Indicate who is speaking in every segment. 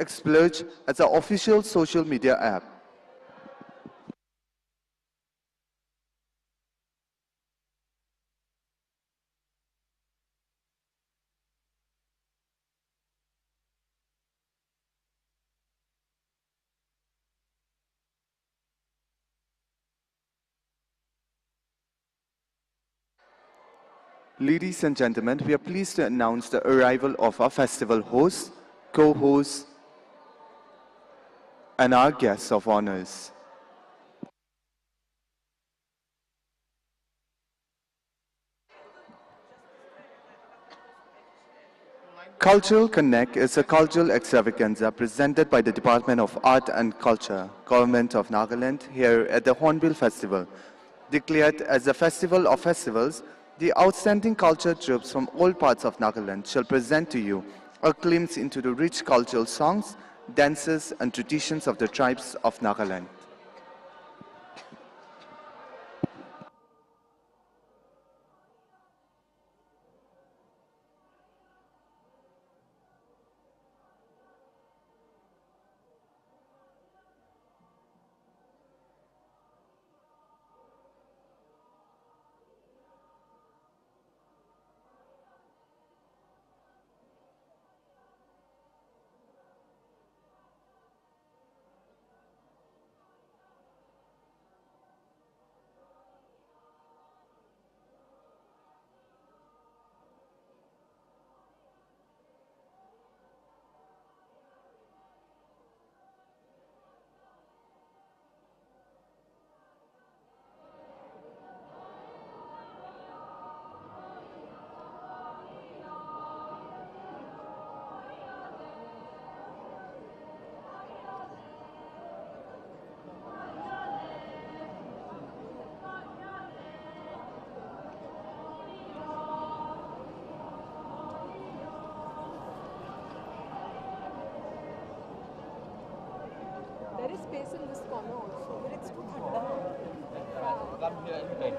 Speaker 1: Explode as an official social media app. Ladies and gentlemen, we are pleased to announce the arrival of our festival hosts, co-hosts, and our guests of honors. Cultural Connect is a cultural extravaganza presented by the Department of Art and Culture, Government of Nagaland, here at the Hornbill Festival. Declared as the Festival of Festivals, the outstanding culture troops from all parts of Nagaland shall present to you a glimpse into the rich cultural songs, dances, and traditions of the tribes of Nagaland.
Speaker 2: There is space in this corner also, but it's too thanda.
Speaker 3: Come here and bend.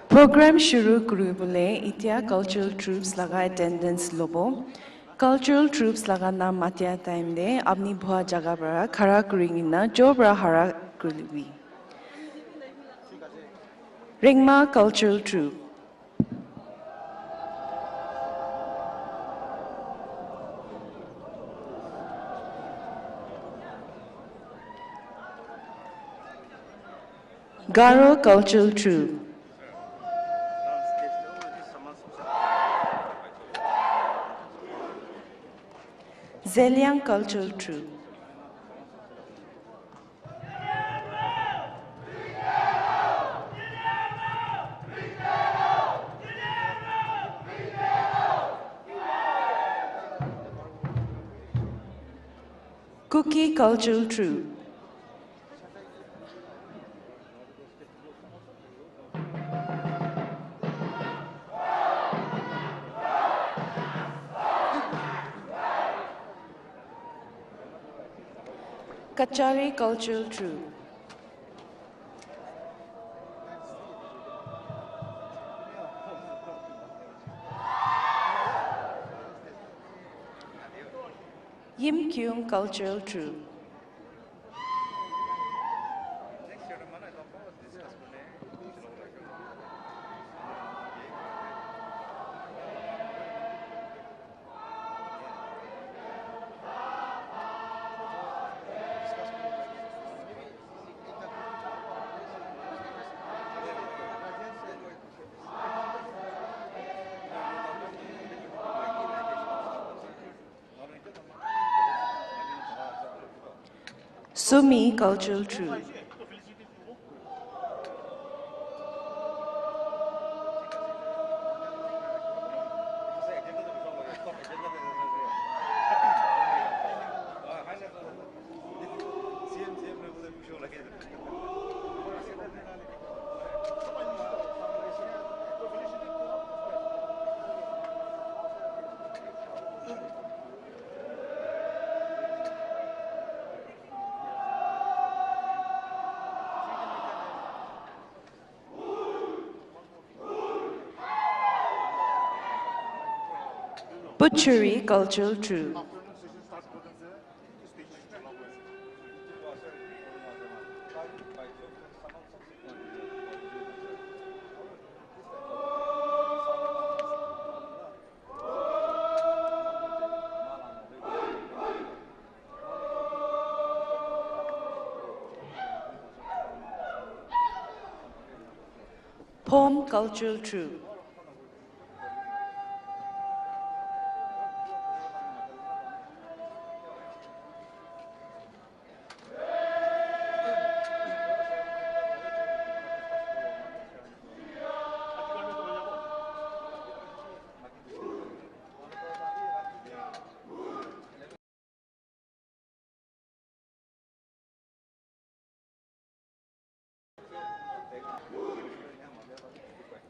Speaker 4: Program shuru kuribule itia cultural troops laga attendance lobo. Cultural troops laga na matia time de apni bhua jaga bara khara kuringina jobra hara kulibi. Rengma cultural troop. Garo cultural troop. Zeliang cultural troop. Kuki cultural troop. Kachari cultural troop. Yimkhiung cultural troop. Sumi cultural troupe. Pochury cultural troupe. Phom cultural troupe.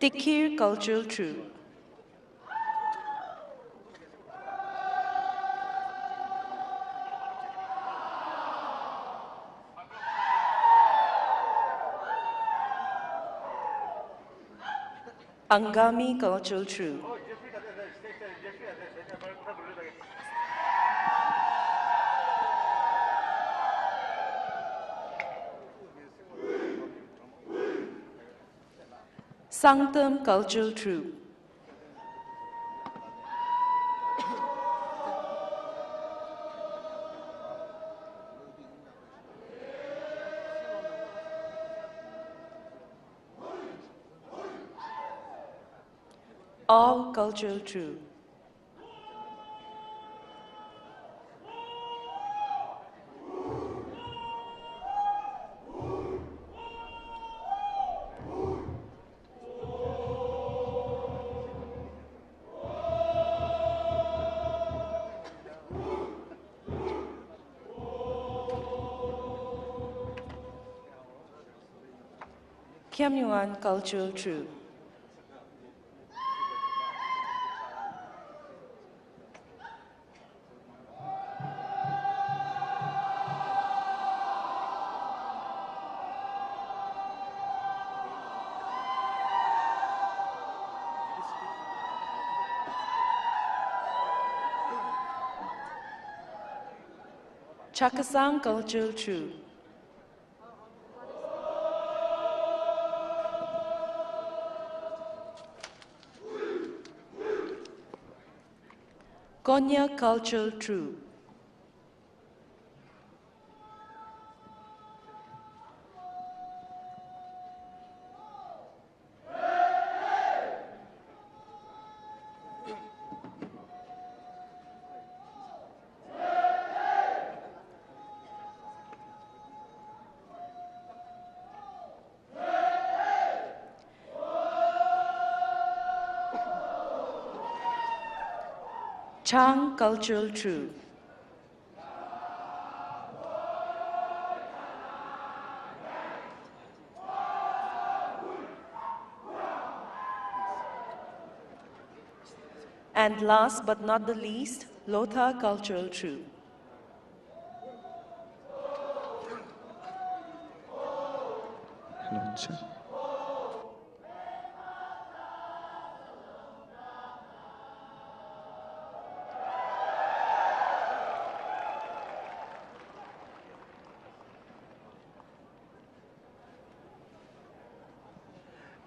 Speaker 4: Tiir cultural troupe. Angami cultural troupe. Sanam cultural troupe. All cultural troupe. Khiamniungan cultural troupe. Chakhesang cultural troupe. Konyak cultural troupe. Chang cultural troupe. And last but not the least, Lotha cultural troupe.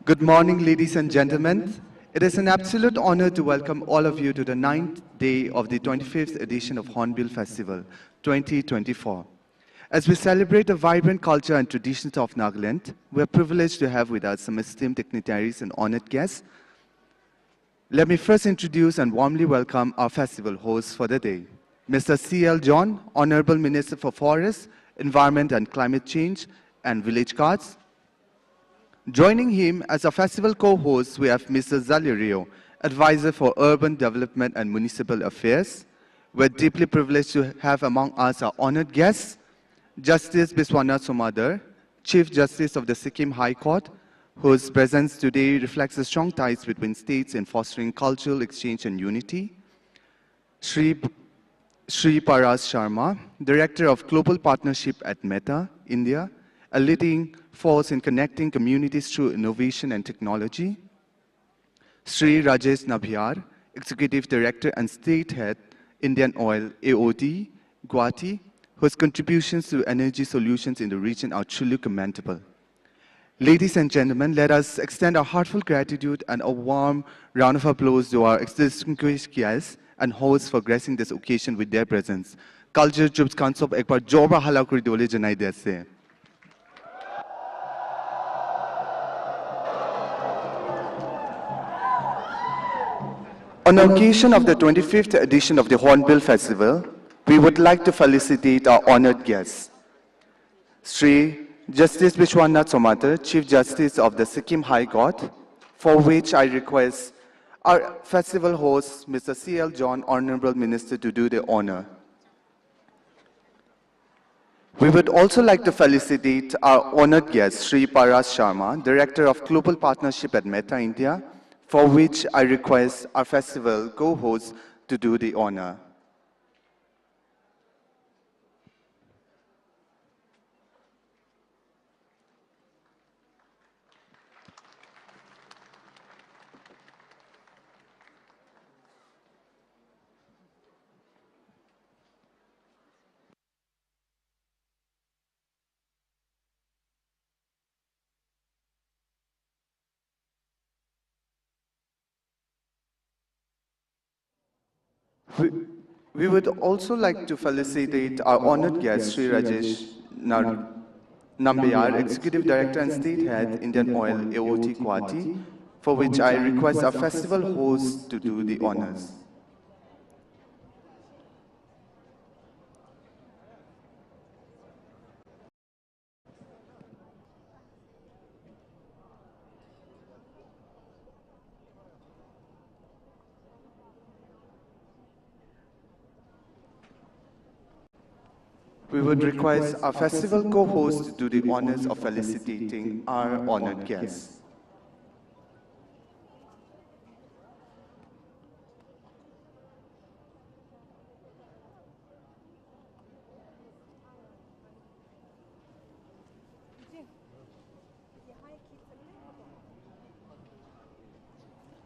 Speaker 1: Good morning, ladies and gentlemen. It is an absolute honor to welcome all of you to the 9th day of the 25th edition of Hornbill Festival 2024. As we celebrate the vibrant culture and traditions of Nagaland, we are privileged to have with us some esteemed dignitaries and honored guests. Let me first introduce and warmly welcome our festival hosts for the day. Mr. C.L. John, Honorable Minister for Forests, environment and climate change, and village cards. Joining him as a festival co-host, we have Mr. Zeliang, advisor for urban development and municipal affairs. We're deeply privileged to have among us our honored guests, Justice Biswanath Somadar, Chief Justice of the Sikkim High Court, whose presence today reflects the strong ties between states in fostering cultural exchange and unity. Shri Paras Sharma, Director of Global Partnership at Meta, India, a leading force in connecting communities through innovation and technology. Shri Rajesh Nabhiyar, Executive Director and State Head, Indian Oil, AOD, Guwahati, whose contributions to energy solutions in the region are truly commendable. Ladies and gentlemen, let us extend our heartfelt gratitude and a warm round of applause to our distinguished guests and hosts for gracing this occasion with their presence. Culture Troops Council ekbar jorba hala kori dibole janai diase. On the occasion of the 25th edition of the Hornbill Festival, we would like to felicitate our honored guests. Sri Justice Biswanath Somadar, Chief Justice of the Sikkim High Court, for which I request our festival host, Mr. C.L. John, Honorable Minister, to do the honor. We would also like to felicitate our honored guest, Sri Paras Sharma, Director of Global Partnership at Meta India, for which I request our festival co-host to do the honor. We would also like to felicitate our honored guest, Sri Rajesh Nambiyar, Executive Director and State Head, Indian Oil, AOT Guwahati, for which I request our festival host to do the honors. We would request our festival co-host to do the honors of felicitating our honored guests.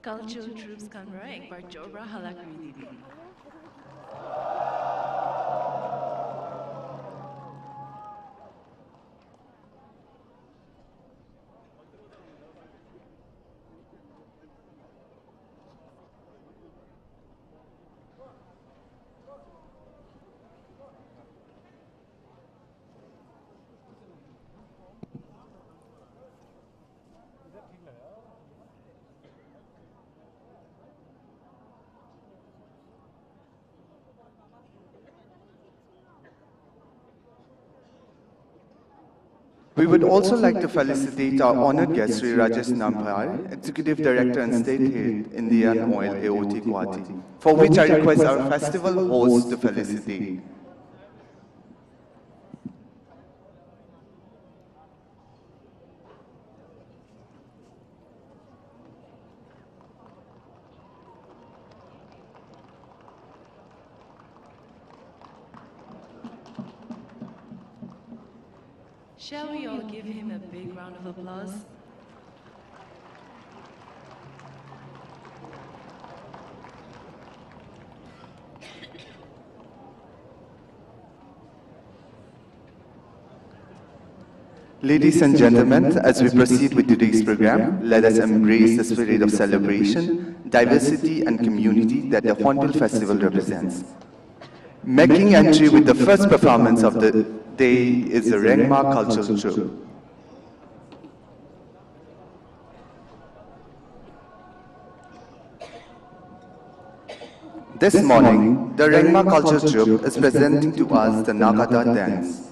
Speaker 4: Cultural Troops Camera ekbar jorba hala kori dibe.
Speaker 1: We would also like to felicitate our honored guest, Sri Rajesh Nambiyar, Executive Director and State Head, Indian Oil, AOT Guwahati, for which I request our festival host to felicitate.
Speaker 4: Shall we all give him a big round of applause?
Speaker 1: Ladies and gentlemen, as we proceed with today's program, let us embrace the spirit of celebration, diversity and community that the Hornbill Festival represents. Making entry with the first performance of the day is the Rengma cultural troupe. This morning, the Rengma cultural troupe is presenting to us the Nagada dance.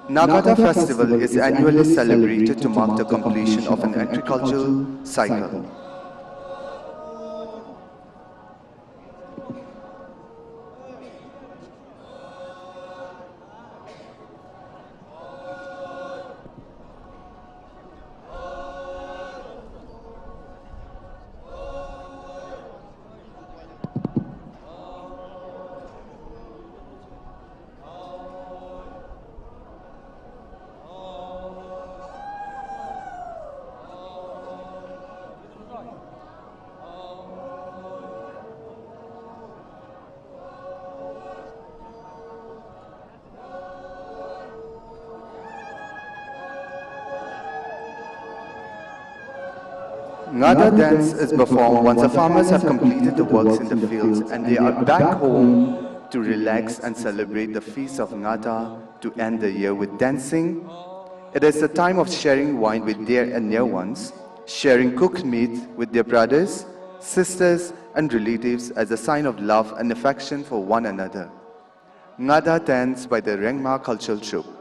Speaker 1: Nagata festival is annually celebrated to mark the completion of an agricultural cycle. Ngada dance is performed once the farmers have completed the works in the fields and they are back home to relax and celebrate the feast of Ngada to end the year with dancing. It is a time of sharing wine with dear and near ones, sharing cooked meat with their brothers, sisters and relatives as a sign of love and affection for one another. Ngada dance by the Rengma cultural troupe.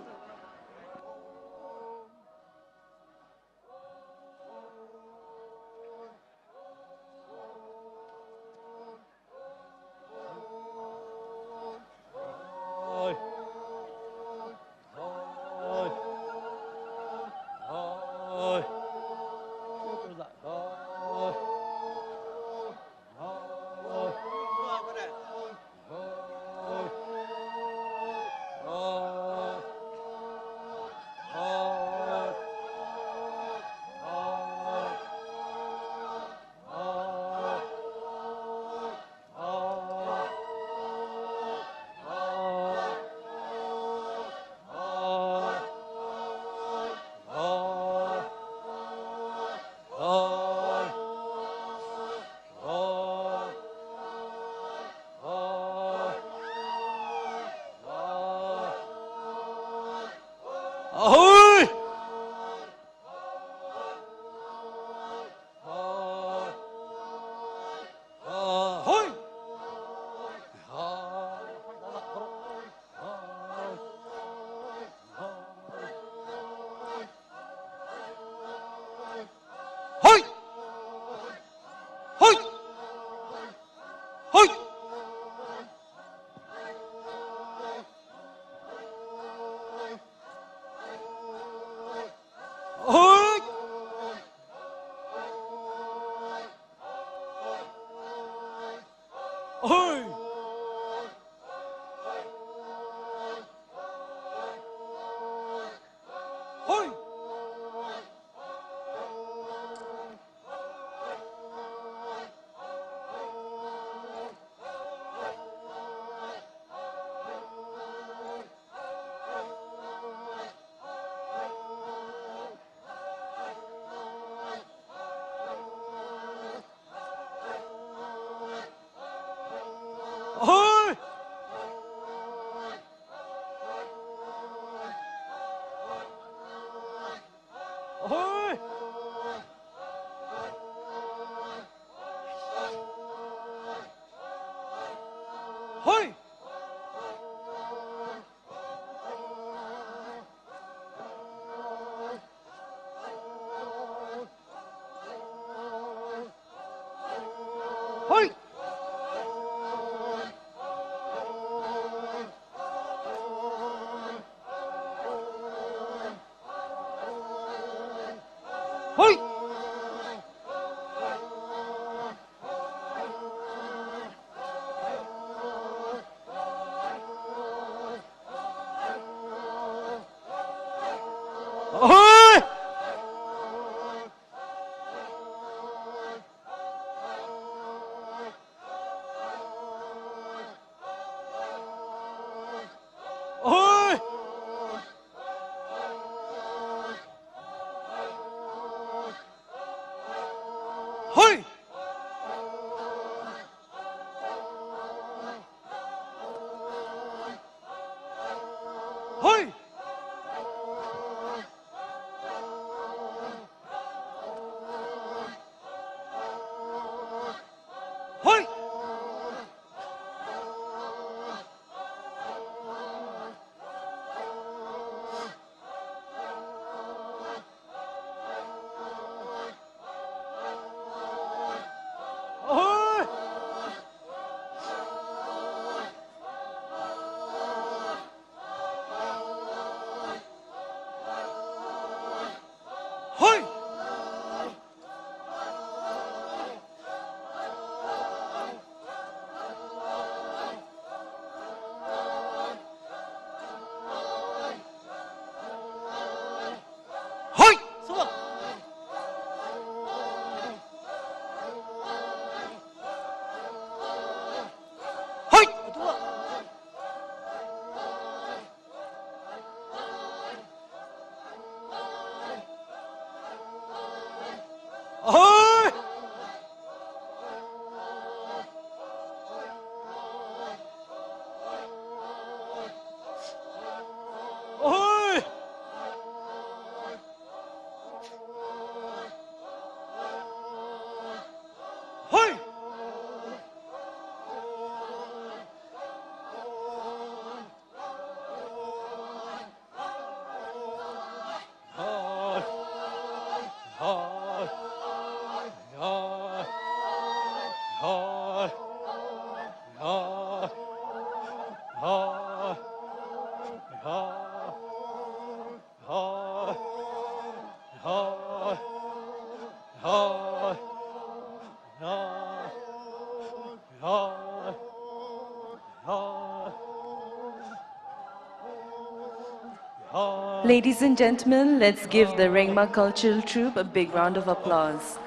Speaker 4: Ladies and gentlemen, let's give the Rengma Cultural Troupe a big round of applause.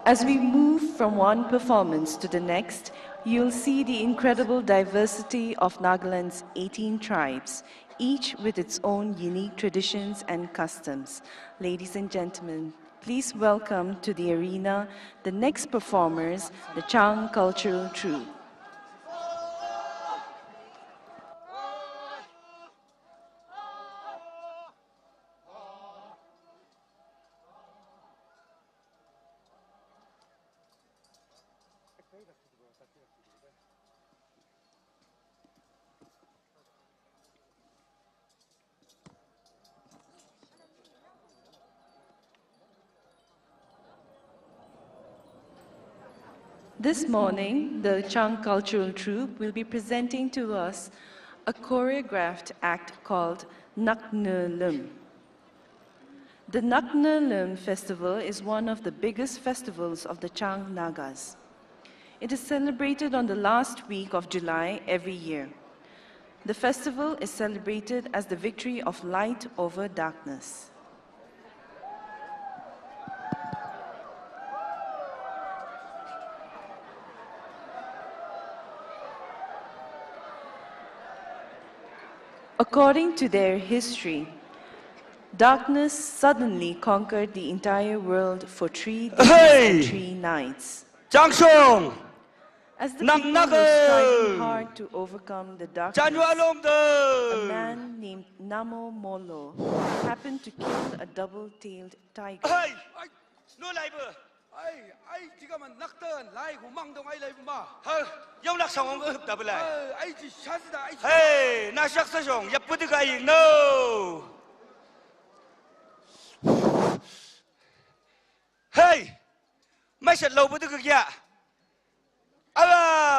Speaker 4: As we move from one performance to the next, you'll see the incredible diversity of Nagaland's 18 tribes, each with its own unique traditions and customs. Ladies and gentlemen, please welcome to the arena the next performers, the Chang Cultural Troupe. This morning, the Chang Cultural Troupe will be presenting to us a choreographed act called Nak Ne Lum. The Nak Ne Lum festival is one of the biggest festivals of the Chang Nagas. It is celebrated on the last week of July every year. The festival is celebrated as the victory of light over darkness. According to their history, darkness suddenly conquered the entire world for 3 days and 3 nights. As the people were striving hard to overcome the darkness, a man named Namo Molo happened to kill a double-tailed tiger.
Speaker 3: Hey, mai sệt lâu bữa tức kìa.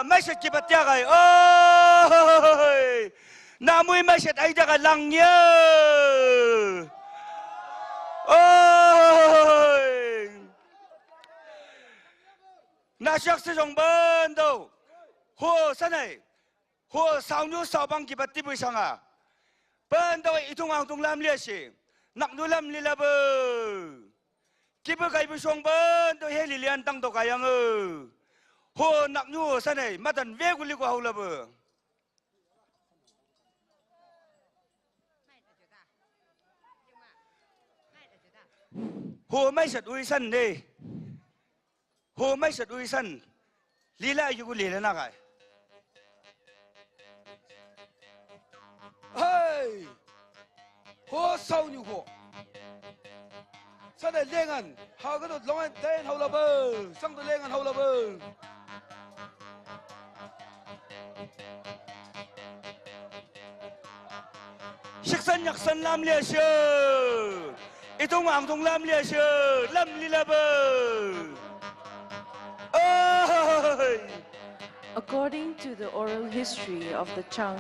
Speaker 3: Mai sệt kịp bát gai. Ôi, na mui mai sệt ai jaga lang nhớ. Ôi, na sắc sẽ dùng bên đâu. Hồ sao này, hồ sao nhiêu sao băng kịp bát tí bui sang à. Bên đâu ít thùng hàng thùng làm liệt gì, nặng đôi làm liệt là bơ. Kibu kai bu song ban to heli lian tang to kayang ho nak nyu sa nei matan ve guli ko haula bu ho mai sat ui san ne ho mai sat ui san lila yu gu lila na kai
Speaker 5: hey ho sau nyu ho sao này liên anh họ có được long tên hậu là bơ xong tôi liên anh hậu là bơ
Speaker 3: sắc sân nhạc sân lam lia sơ itung ang tung lam lia sơ lam li la bơ.
Speaker 4: According to the oral history of the Chang,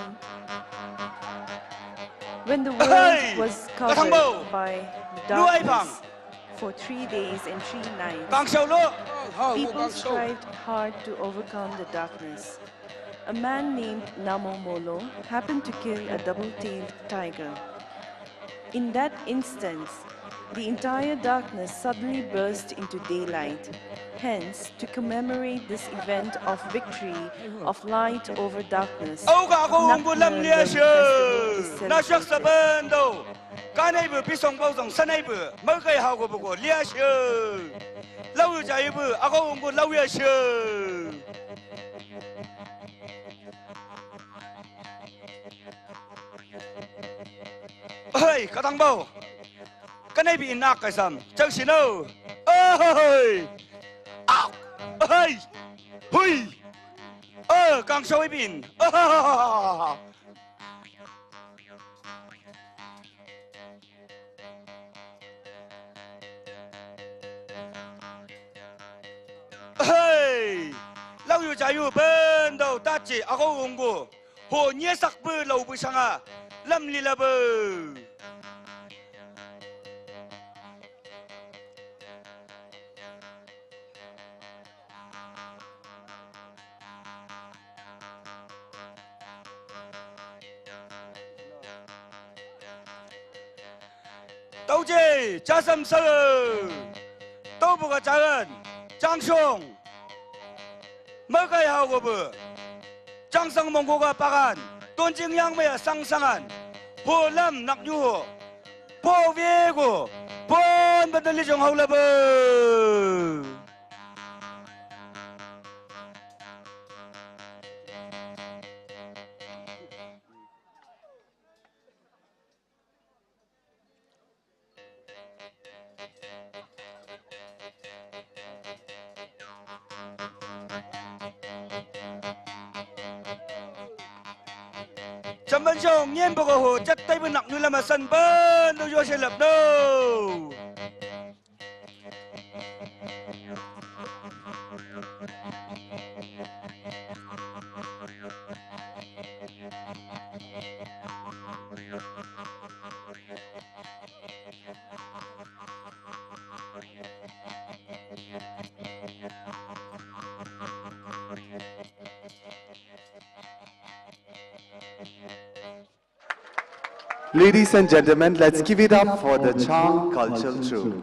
Speaker 4: when the world was covered by darkness for 3 days and 3 nights, people strived hard to overcome the darkness. A man named Namo Molo happened to kill a double-tailed tiger. In that instance, the entire darkness suddenly burst into daylight. Hence, to commemorate this event of victory of light over darkness, Nak Ne Lum festival is celebrated.
Speaker 3: Cái này vừa pisong bao dòng sân này vừa mới cái hào của bộ lia sơ lâu dài vừa à có ông lâu ya sơ ơi cái thằng bao cái này bị nạc cái sầm chẳng xin đâu ơi ơi hui càng sâu ấy bin yu jayu ben do ta chi a ko ungu ho nye sak bu lo bu sanga lam li la bu tàu chi cha sam sơ tàu bu ga cha ren Chang Xiong mới cái hào của bữa Chang sang mong cô pagan tôn chính yang bây sang sangan hồ lâm nặng nhu hồ hồ về của bốn bên lý trong hậu là bờ chấm bên trong nhiên bộ hồ chất tay bên nặng như là mà sân bên đâu vô xe lập đâu
Speaker 1: Ladies and gentlemen, let's give it up for the Chang cultural troupe.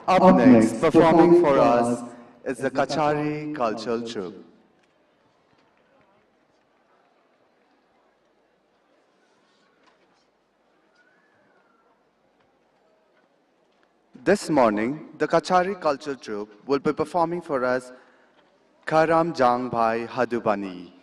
Speaker 1: Up next, performing for us is the Kachari cultural troupe. This morning, the Kachari cultural troupe will be performing for us Karam Jang Bhai Hadubani.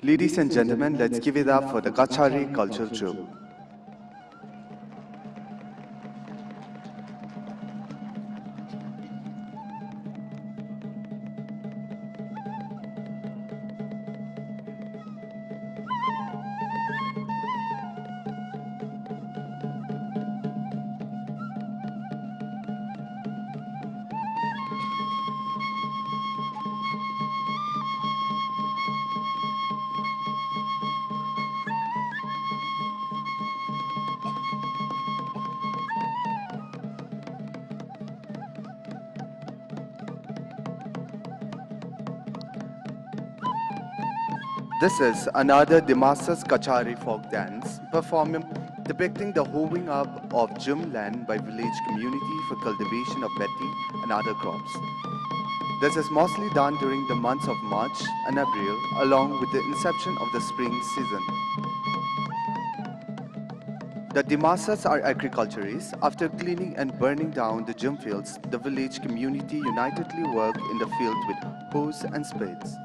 Speaker 1: Ladies and gentlemen, let's give it up for the Kachari cultural troupe. This is another Dimasas Kachari folk dance performance depicting the hoeing up of Jum land by village community for cultivation of beti and other crops. This is mostly done during the months of March and April along with the inception of the spring season. The Dimasas are agriculturists. After cleaning and burning down the Jum fields, the village community unitedly work in the field with hoes and spades.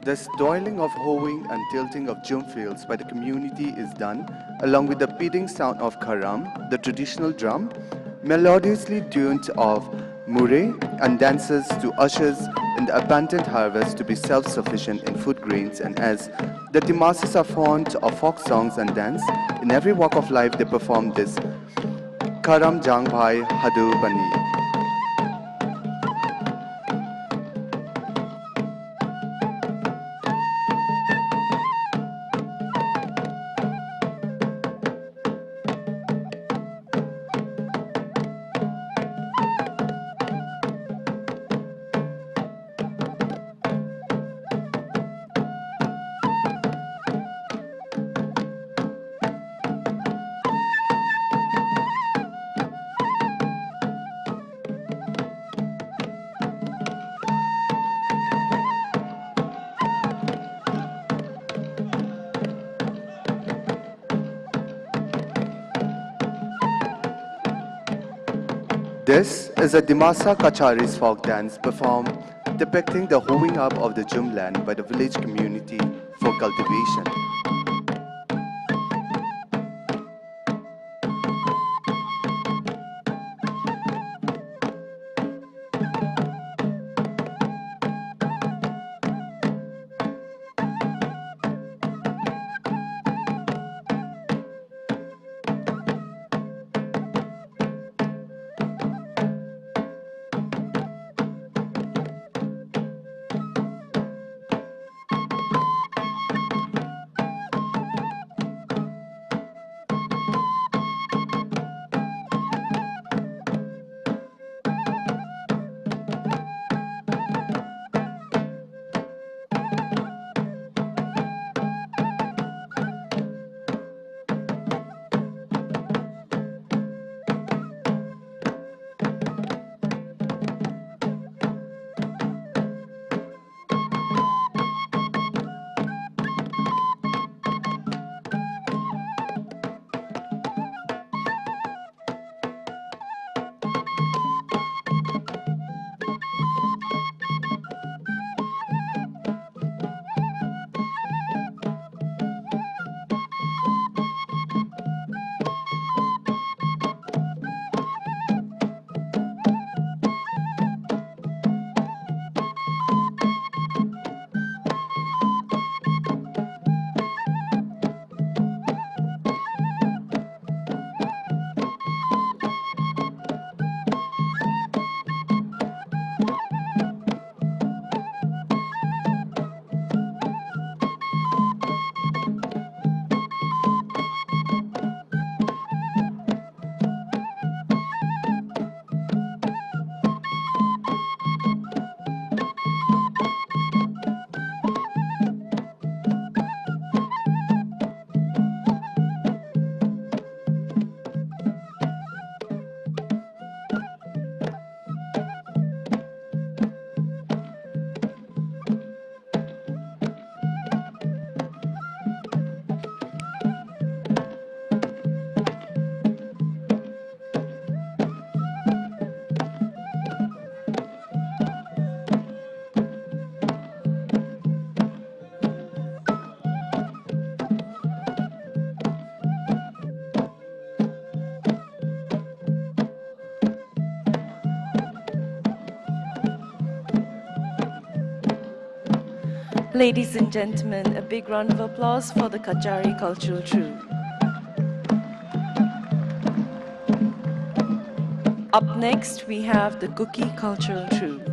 Speaker 1: This doiling of hoeing and tilting of jhum fields by the community is done along with the beating sound of karam, the traditional drum, melodiously tuned of murray, and dances to ushers in the abundant harvest to be self-sufficient in food grains. And as the Dimasis are fond of folk songs and dance, in every walk of life they perform this Karam Jangbhai Hadu Bani. This is a Dimasa Kachari's folk dance performed depicting the hoeing up of the jhum land by the village community for cultivation.
Speaker 4: Ladies and gentlemen, a big round of applause for the Kachari cultural troupe. Up next, we have the Kuki cultural troupe.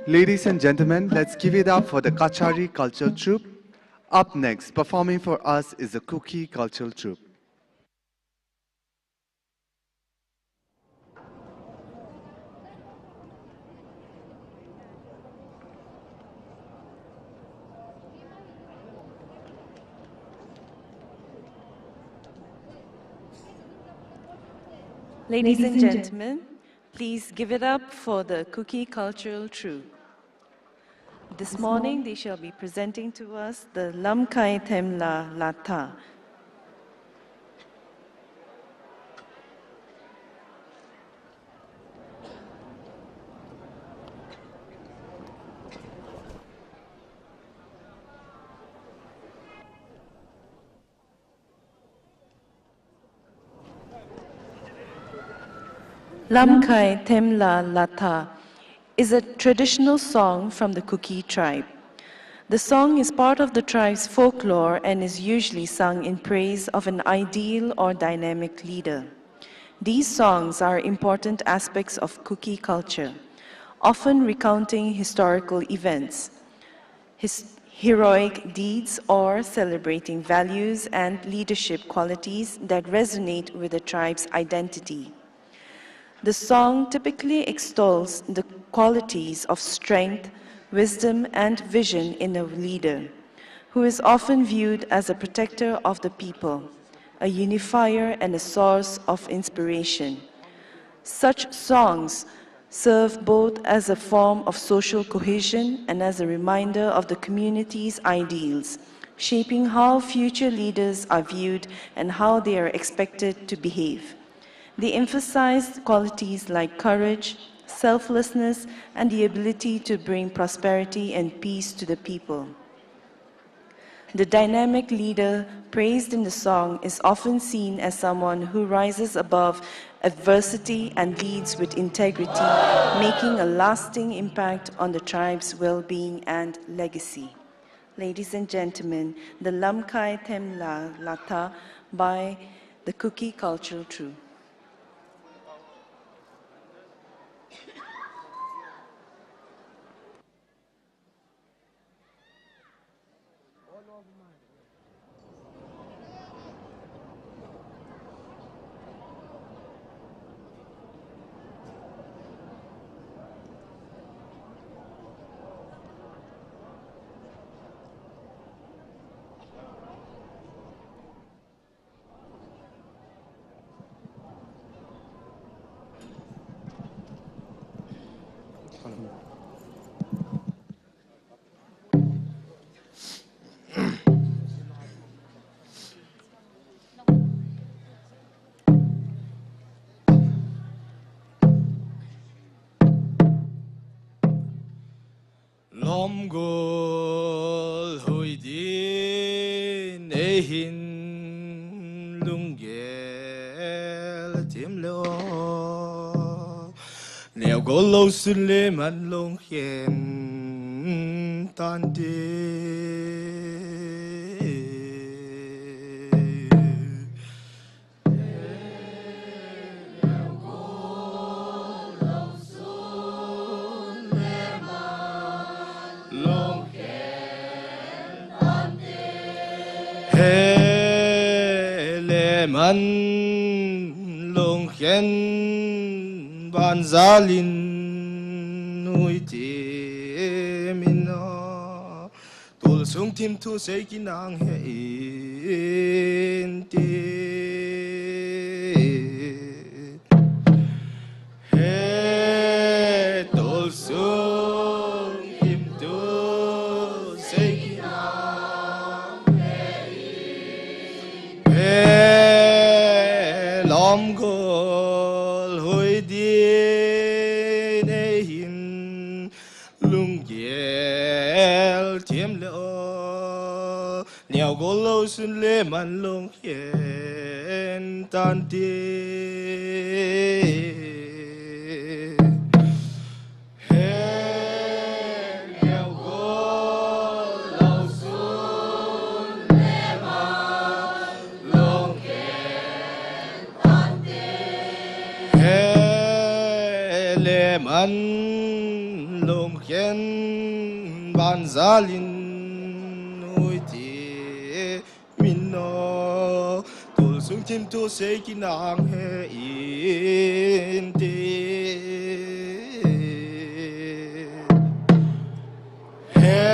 Speaker 1: Ladies and gentlemen, let's give it up for the Kachari cultural troupe. Up next, performing for us is the Kuki cultural troupe.
Speaker 4: Ladies and gentlemen, please give it up for the Kuki cultural troupe. This morning, they shall be presenting to us the Lam Kai Them La Lotha. Lam Kai Them La Lotha is a traditional song from the Kuki tribe. The song is part of the tribe's folklore and is usually sung in praise of an ideal or dynamic leader. These songs are important aspects of Kuki culture, often recounting historical events, heroic deeds, or celebrating values and leadership qualities that resonate with the tribe's identity. The song typically extols the qualities of strength, wisdom, and vision in a leader, who is often viewed as a protector of the people, a unifier and a source of inspiration. Such songs serve both as a form of social cohesion and as a reminder of the community's ideals, shaping how future leaders are viewed and how they are expected to behave. They emphasize qualities like courage, selflessness, and the ability to bring prosperity and peace to the people. The dynamic leader praised in the song is often seen as someone who rises above adversity and leads with integrity, making a lasting impact on the tribe's well-being and legacy. Ladies and gentlemen, the Lam Kai Them La Lotha by the Kuki Cultural Troupe.
Speaker 5: Lom gol hui din e hin lung gel tim lo neo gol lo sun le man long hien tan de man long khen ban zalin nuôi ti min na tul sung tim thu sei kinang he in ti he tul sung tim thu sei kinang he Lom gol hui din e hin lung gel tiêm lỡ nèo gol lâu xuân lê man long hiền tan tie man
Speaker 6: long khen ban zalin oi ti min no tul sung tim tu se kinang he in ti he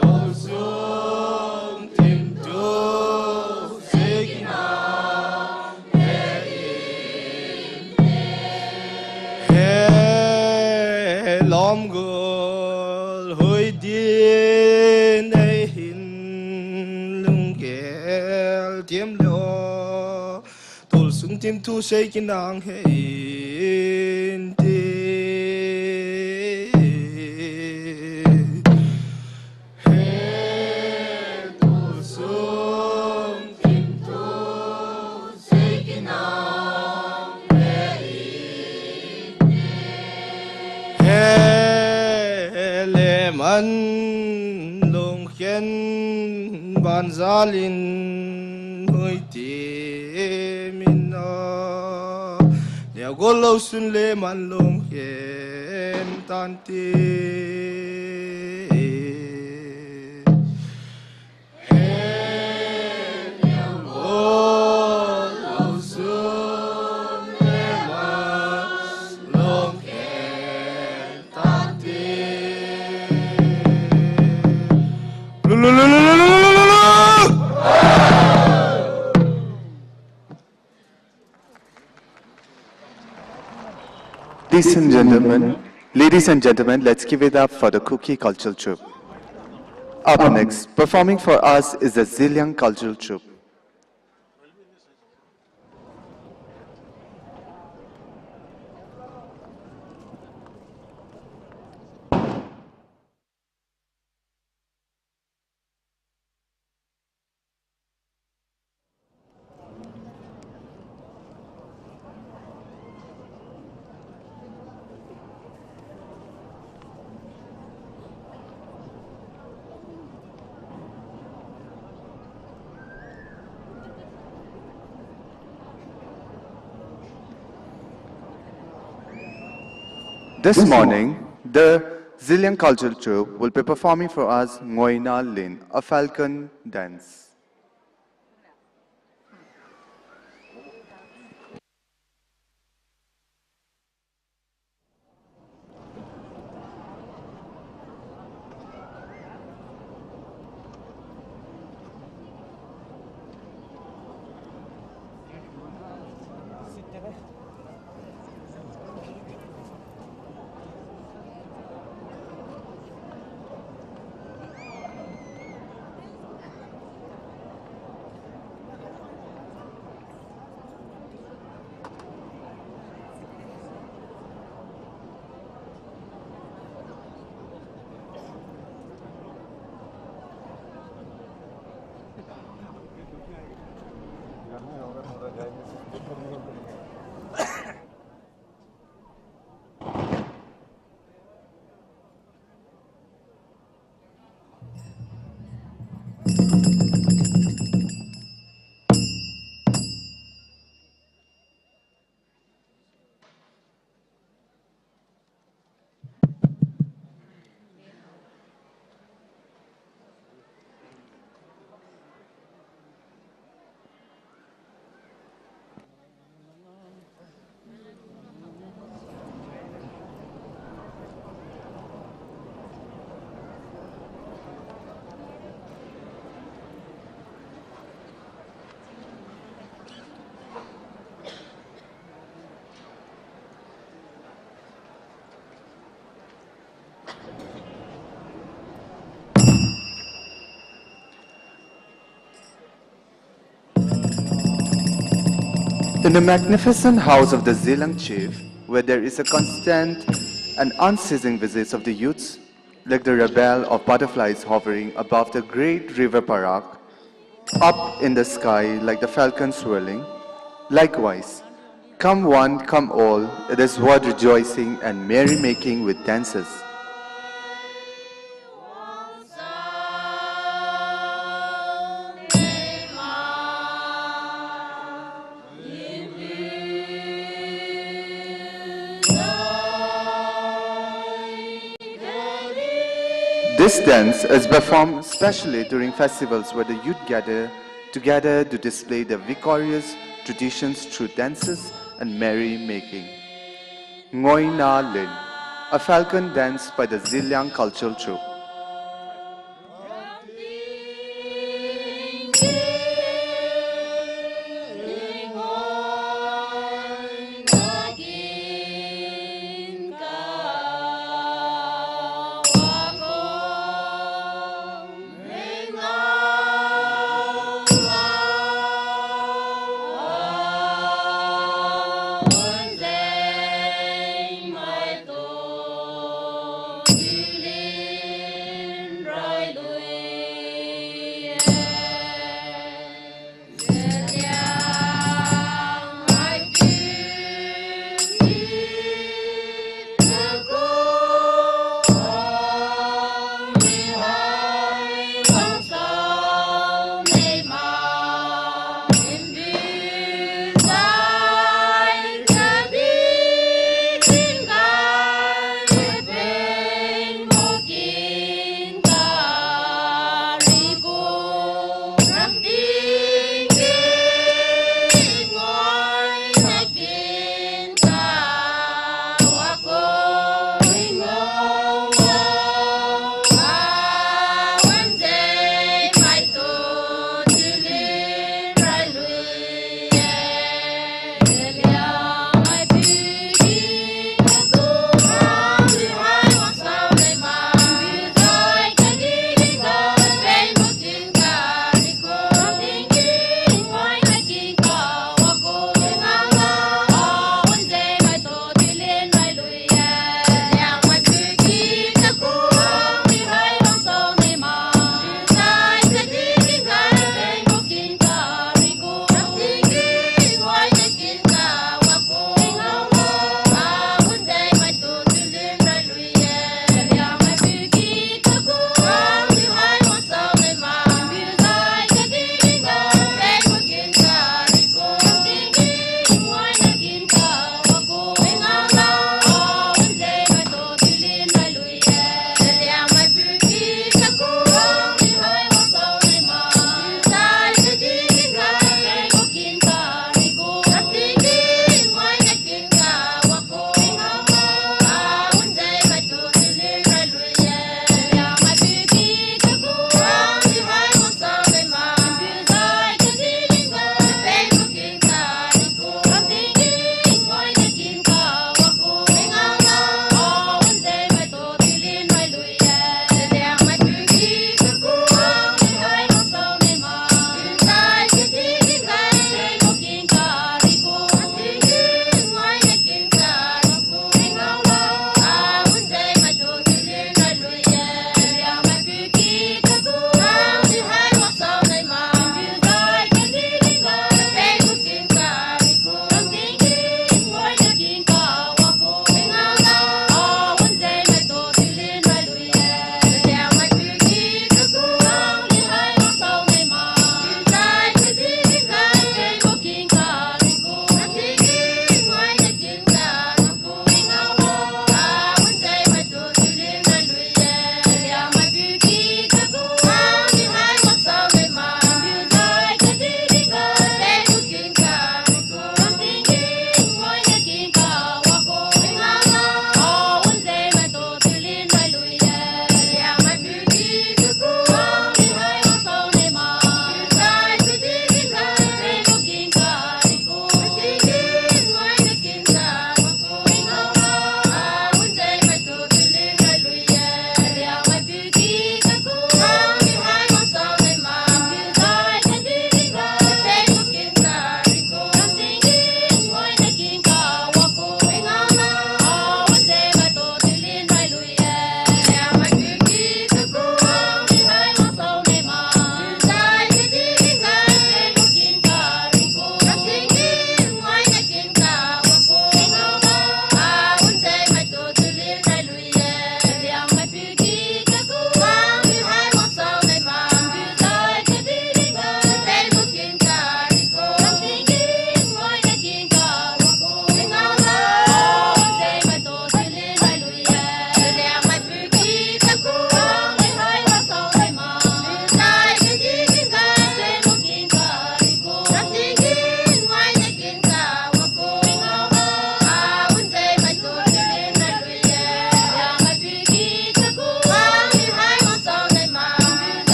Speaker 6: tul sung tim tu se kinang he lom gul hoi din ai hin lung gel tiêm lo tul sung tim tu se kinang he in ti he tul sung tim tu se kinang he le man long khen ban zalin hoi ti min na neo go lo sun le man long khen tan ti he neo go lo sun le man long khen tan ti
Speaker 1: Ladies and gentlemen, let's give it up for the Kuki cultural troupe. Up next, performing for us is the Zeliang cultural troupe. This morning, the Zeliang cultural troupe will be performing for us Ngoina Lin, a falcon dance. In the magnificent house of the Zeliang chief, where there is a constant and unceasing visits of the youths, like the rebel of butterflies hovering above the great river Parak, up in the sky like the falcon swirling. Likewise, come one, come all, it is word rejoicing and merrymaking with dances. This dance is performed especially during festivals where the youth gather together to display their victorious traditions through dances and merry-making. Ngoi Na Lin, a falcon dance by the Zeliang cultural troupe.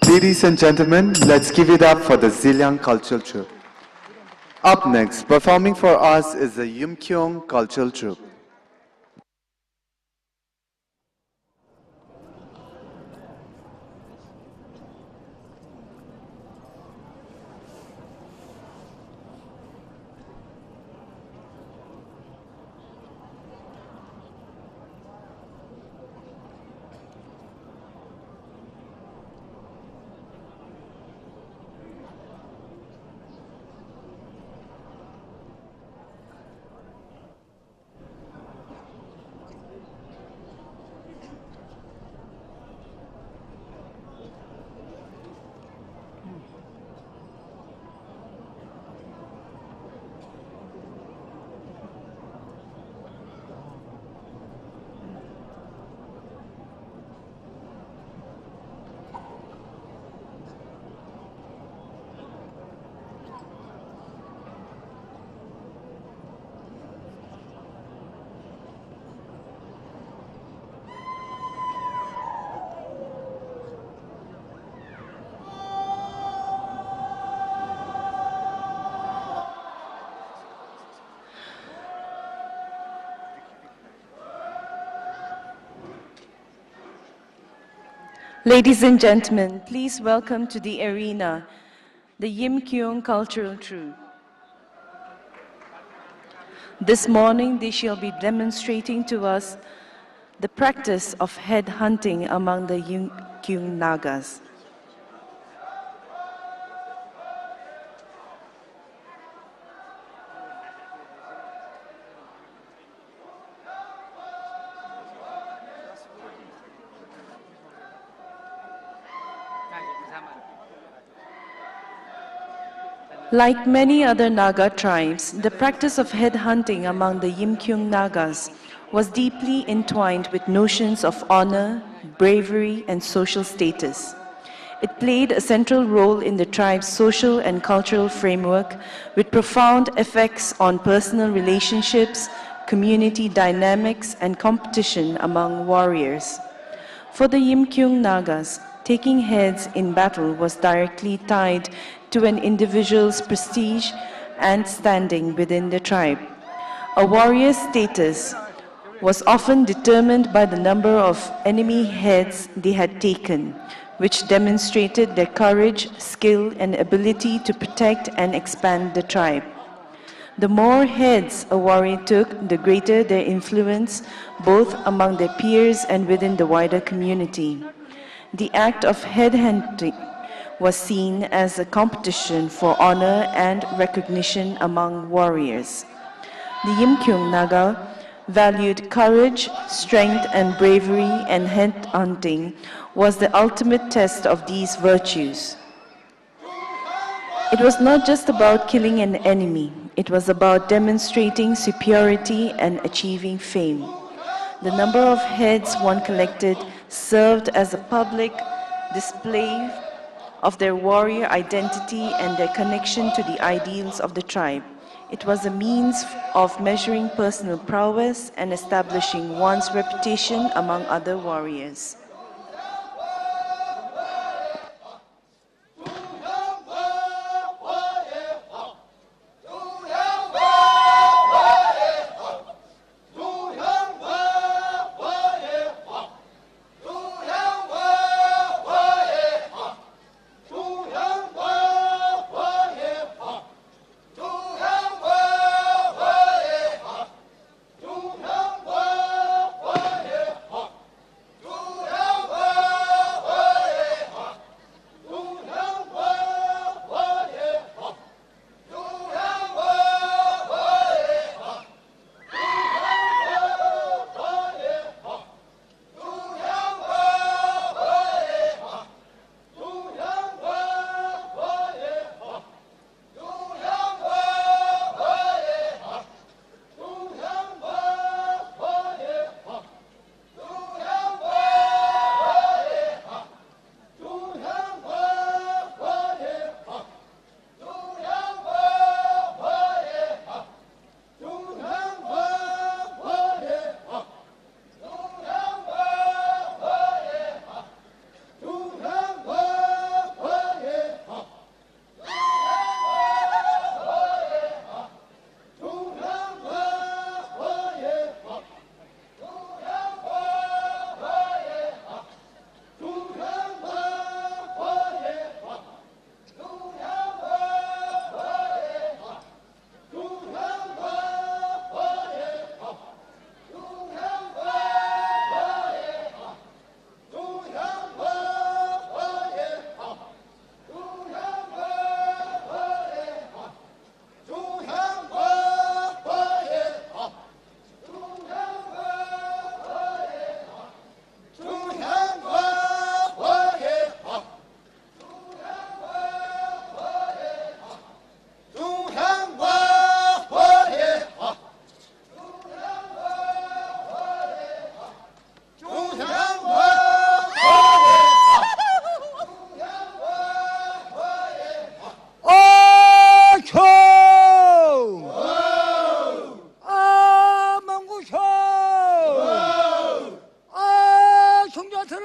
Speaker 1: Ladies and gentlemen, let's give it up for the Zeliang cultural troupe. Up next, performing for us is the Yimkhiung cultural troupe.
Speaker 4: Ladies and gentlemen, please welcome to the arena the Yimkhiung cultural troupe. This morning, they shall be demonstrating to us the practice of head hunting among the Yimkhiung Nagas. Like many other Naga tribes, the practice of head hunting among the Yimkhiung Nagas was deeply entwined with notions of honor, bravery, and social status. It played a central role in the tribe's social and cultural framework with profound effects on personal relationships, community dynamics, and competition among warriors. For the Yimkhiung Nagas, taking heads in battle was directly tied to an individual's prestige and standing within the tribe. A warrior's status was often determined by the number of enemy heads they had taken, which demonstrated their courage, skill, and ability to protect and expand the tribe. The more heads a warrior took, the greater their influence, both among their peers and within the wider community. The act of head hunting was seen as a competition for honor and recognition among warriors. The Yimkhiung Naga valued courage, strength, and bravery, and head hunting was the ultimate test of these virtues. It was not just about killing an enemy, it was about demonstrating superiority and achieving fame. The number of heads one collected served as a public display of their warrior identity and their connection to the ideals of the tribe. It was a means of measuring personal prowess and establishing one's reputation among other warriors.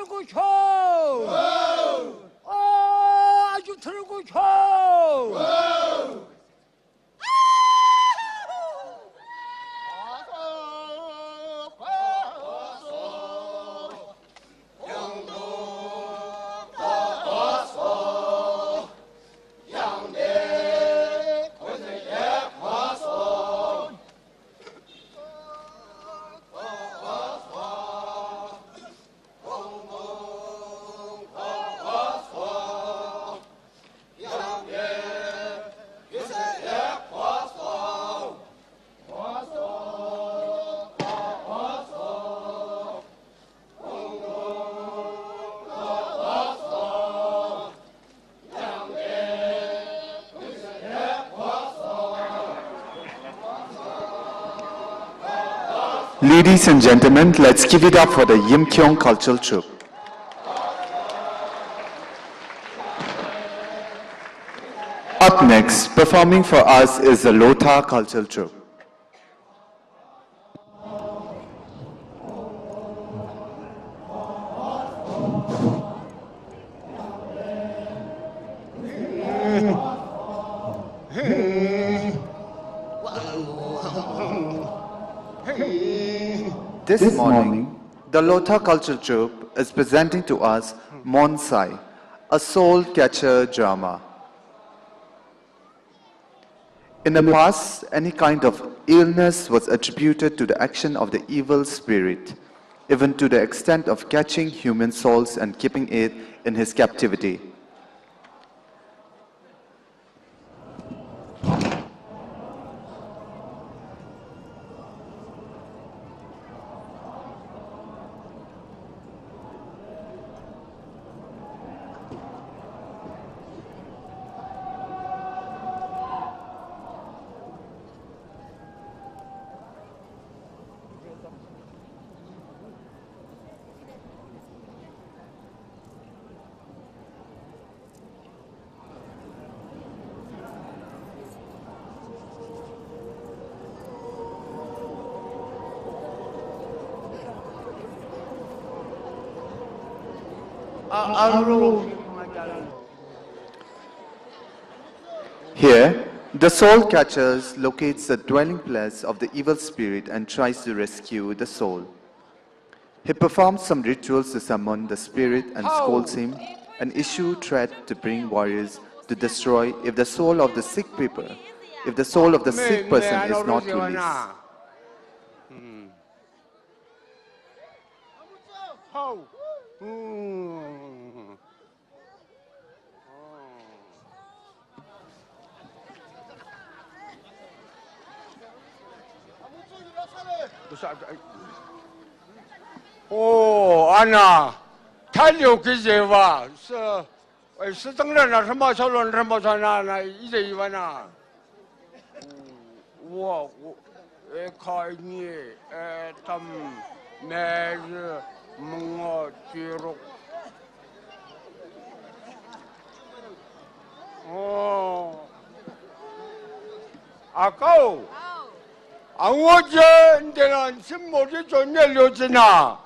Speaker 5: 트는 쳐. 아주 트는 쳐.
Speaker 1: Ladies and gentlemen, let's give it up for the Yimkhiung cultural troupe. Up next, performing for us is the Lotha cultural troupe. This morning, the Lotha cultural troupe is presenting to us Monsai, a soul catcher drama. In the past, any kind of illness was attributed to the action of the evil spirit, even to the extent of catching human souls and keeping it in his captivity. Here, the soul catcher locates the dwelling place of the evil spirit and tries to rescue the soul. He performs some rituals to summon the spirit and scolds him and issue threat to bring warriors to destroy if the soul of the sick person is not released.
Speaker 5: Anna, tell you, Kizeva, sitting there, some Salon Ramosana, is a Ivana. Walk, a coin, Tom, Measure, Mungo, Tiro. Oh, I go. I want you and some more to Nelliozina.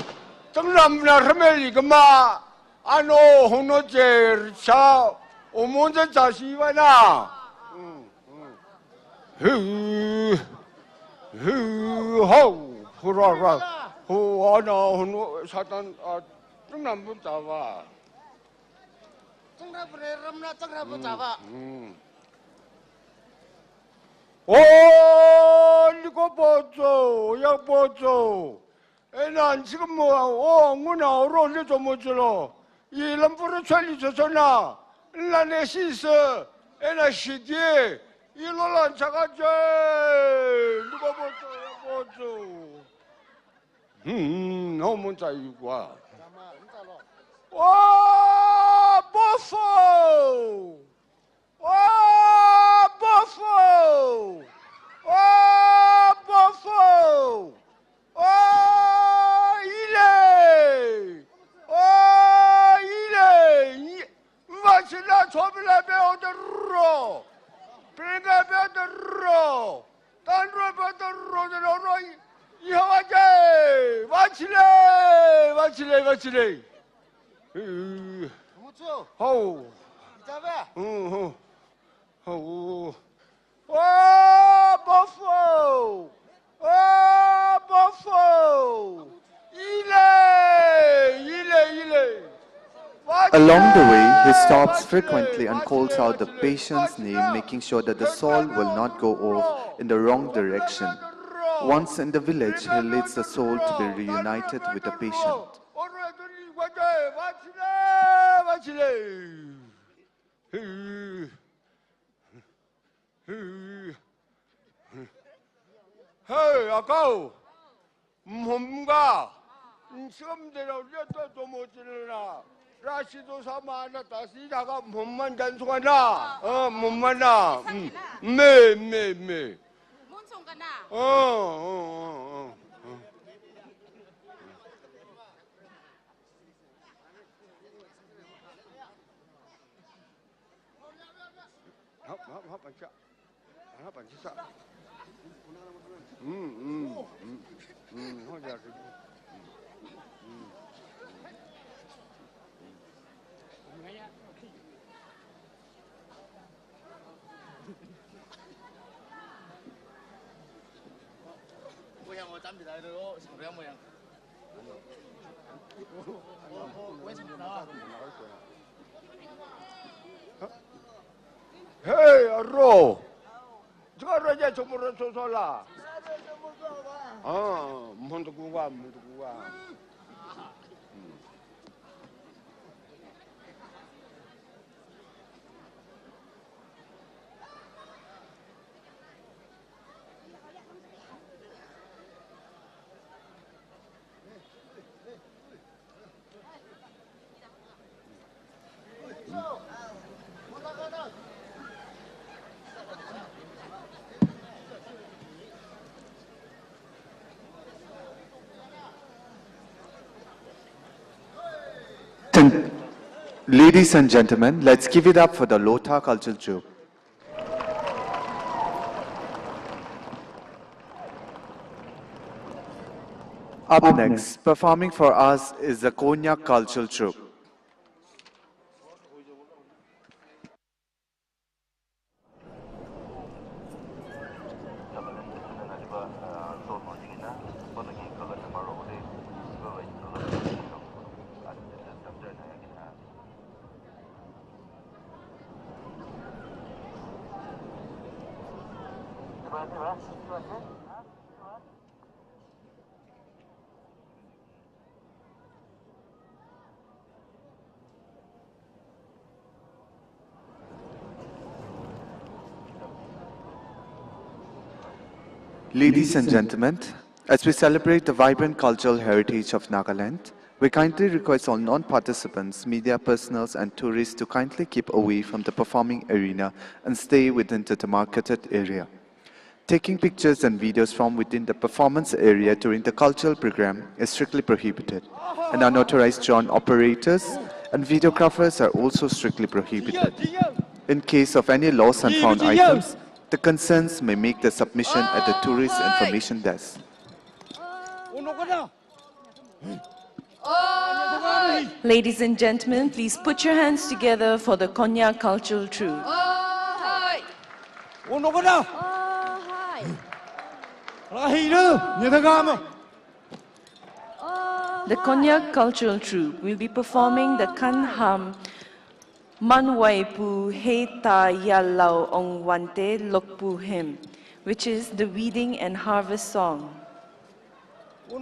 Speaker 5: Sanam Rameliga, I know who not there, Chow, or Monza Tasivana. Ho, hurrah, who honor who know Satan or Tunamutava. Oh, Nicopoto, Yapoto. And 지금 뭐나 오로리 좀 못들어 이 람프를 살리셨잖아 나네 시스 에나 시디에 이로란 자가제 누가 보죠 너무 자유와 와 버퍼 와 버퍼 와 버퍼 Vacila sobla beo de ro. Prenga beo de ro. Tanro beo de ro de ro. Yawaje. Vacile. Oh. Oh. Oh, Buffalo! Oh, Buffalo! Ile!
Speaker 1: Along the way, he stops frequently and calls out the patient's name, making sure that the soul will not go off in the wrong direction. Once in the village, he leads the soul to be reunited with the patient.
Speaker 5: Hey, 아까워. 뭔가 지금대로 또 못지르나. 라시도 사마나 다시 나가 몸만 단속하나. 몸만 나. 매. Hey, Ro. Garo aja cumur sosola. Mundu gua.
Speaker 1: Ladies and gentlemen, let's give it up for the Lotha cultural troupe. Up next, performing for us is the Konyak cultural troupe. Ladies and gentlemen, as we celebrate the vibrant cultural heritage of Nagaland, we kindly request all non-participants, media personnel and tourists to kindly keep away from the performing arena and stay within the demarcated area. Taking pictures and videos from within the performance area during the cultural program is strictly prohibited, and unauthorized drone operators and videographers are also strictly prohibited. In case of any lost and found items, the concerns may make the submission at the Tourist Information Desk.
Speaker 4: Ladies and gentlemen, please put your hands together for the Konyak cultural troupe. The Konyak cultural troupe will be performing the Kanham Manwaipu Heta Yalau Ong Wante Lokpu hymn, which is the weeding and harvest song.
Speaker 7: The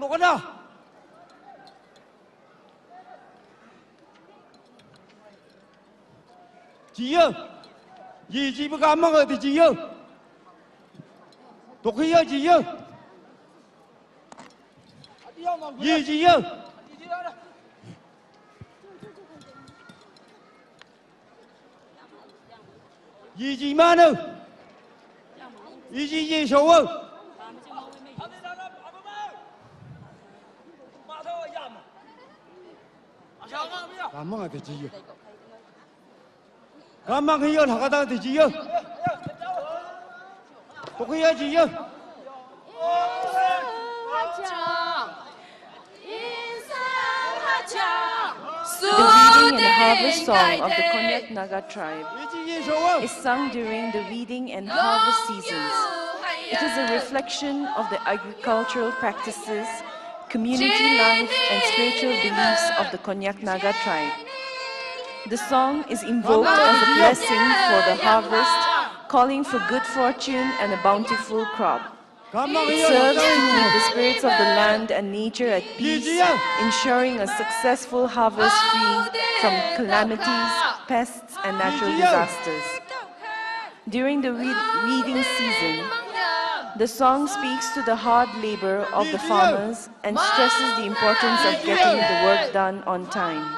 Speaker 4: harvest song of the Konyak Naga tribe is sung during the weeding and harvest seasons. It is a reflection of the agricultural practices, community life, and spiritual beliefs of the Konyak Naga tribe. The song is invoked as a blessing for the harvest, calling for good fortune and a bountiful crop. It serves to keep the spirits of the land and nature at peace, ensuring a successful harvest free from calamities, pests, and natural disasters. During the weeding season, the song speaks to the hard labor of the farmers and stresses the importance of getting the work done on time.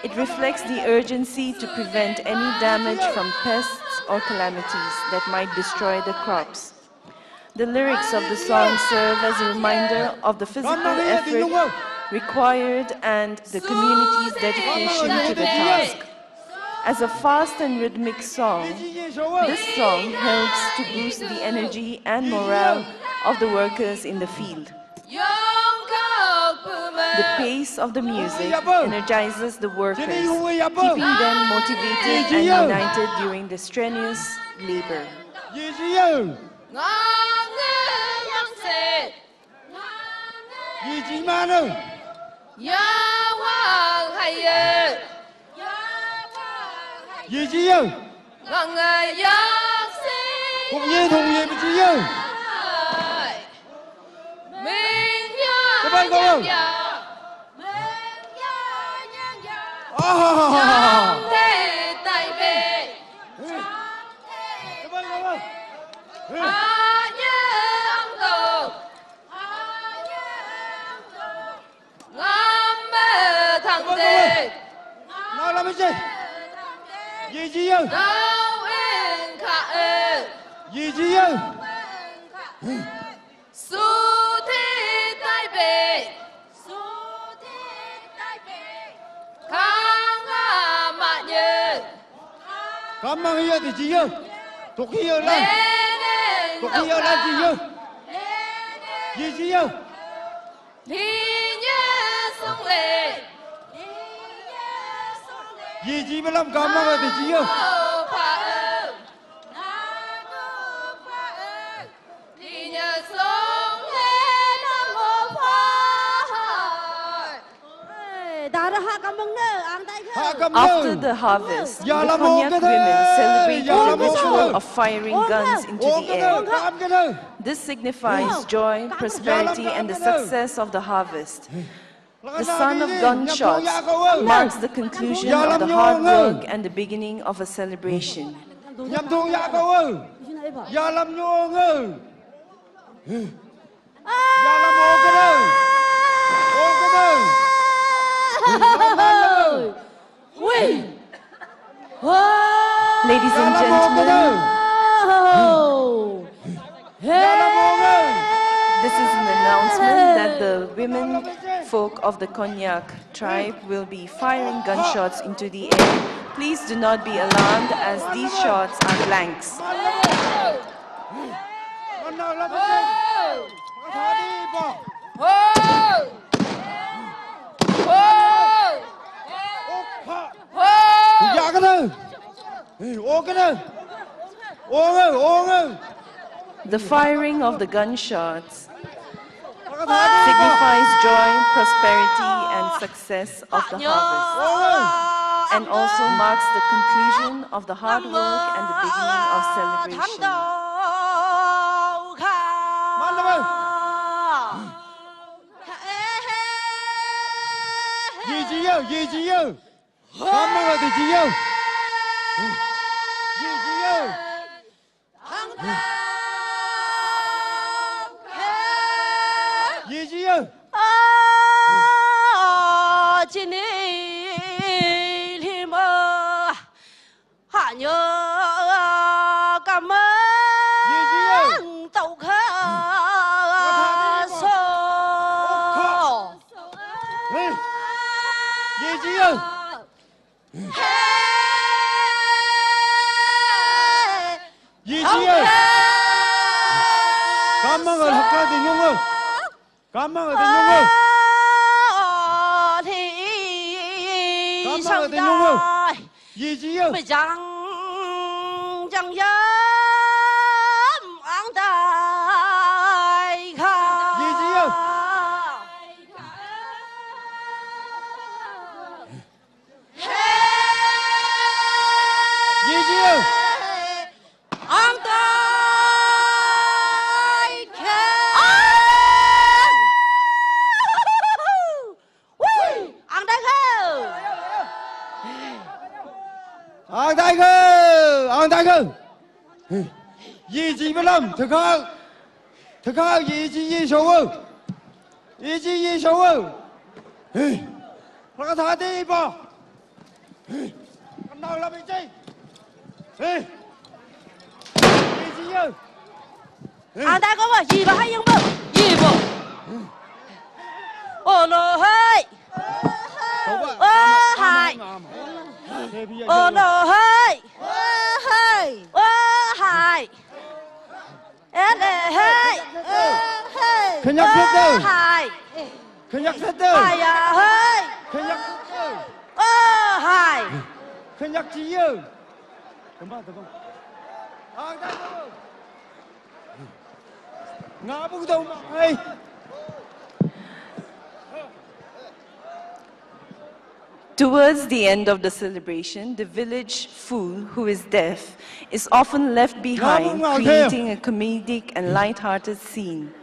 Speaker 4: It reflects the urgency to prevent any damage from pests or calamities that might destroy the crops. The lyrics of the song serve as a reminder of the physical effort required and the community's dedication to the task. As a fast and rhythmic song, this song helps to boost the energy and morale of the workers in the field. The pace of the music energizes the workers, keeping them motivated and united during the strenuous labor. After the harvest, the Konyak women celebrate the ritual of firing guns into the air. This signifies joy, prosperity, and the success of the harvest. The sound of gunshots marks the conclusion of the hard work and the beginning of a celebration. Ladies and gentlemen, this is an announcement that the women folk of the Konyak tribe will be firing gunshots into the air. Please do not be alarmed as these shots are blanks. The firing of the gunshots signifies joy, prosperity, and success of the harvest, and also marks the conclusion of the hard work and the beginning of celebration.
Speaker 2: 一生在不将将人昂待看。昂待看。喂，昂待看。
Speaker 6: 昂大哥，昂大哥，一级不能，特康一级一手哦，一级一手哦，那个他第一把，看到了没这，一级有。
Speaker 2: 昂大哥我一把还赢不？一把。哦罗嘿，哦嗨。哦罗嘿，哦嗨，哎嘞嘿，Konyak
Speaker 6: satu,
Speaker 2: 嗨，
Speaker 6: Konyak satu,
Speaker 2: 哎呀嘿，
Speaker 6: Konyak satu,
Speaker 2: 哦嗨，
Speaker 6: Konyak cium. Tempat. Ang tak tahu. Ngapa tahu mai?
Speaker 4: Towards the end of the celebration, the village fool, who is deaf, is often left behind, creating a comedic and light-hearted scene.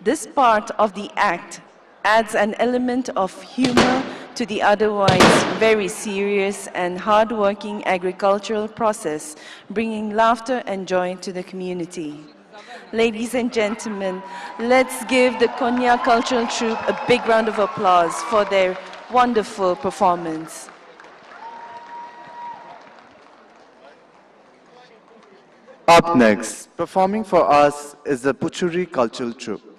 Speaker 4: This part of the act adds an element of humor to the otherwise very serious and hard-working agricultural process, bringing laughter and joy to the community. Ladies and gentlemen, let's give the Konyak Cultural Troupe a big round of applause for their wonderful performance.
Speaker 1: Up next, performing for us is the Pochury Cultural Troupe.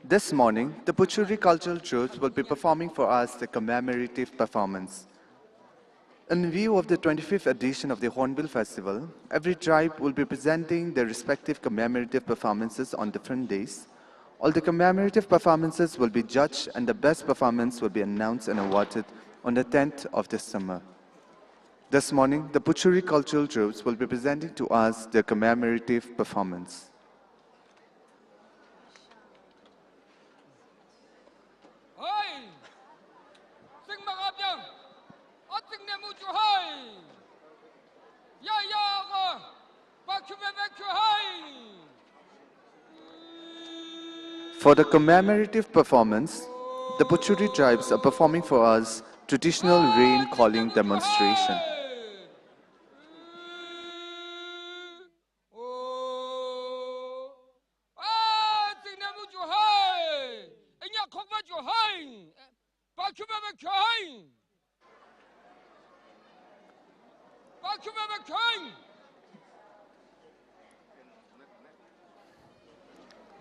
Speaker 1: This morning, the Pochury Cultural Troupe will be performing for us the commemorative performance. In view of the 25th edition of the Hornbill Festival, every tribe will be presenting their respective commemorative performances on different days. All the commemorative performances will be judged and the best performance will be announced and awarded on the 10th of December. This morning, the Pochury Cultural Troops will be presenting to us their commemorative performance. For the commemorative performance, the Pochury tribes are performing for us traditional rain calling demonstration.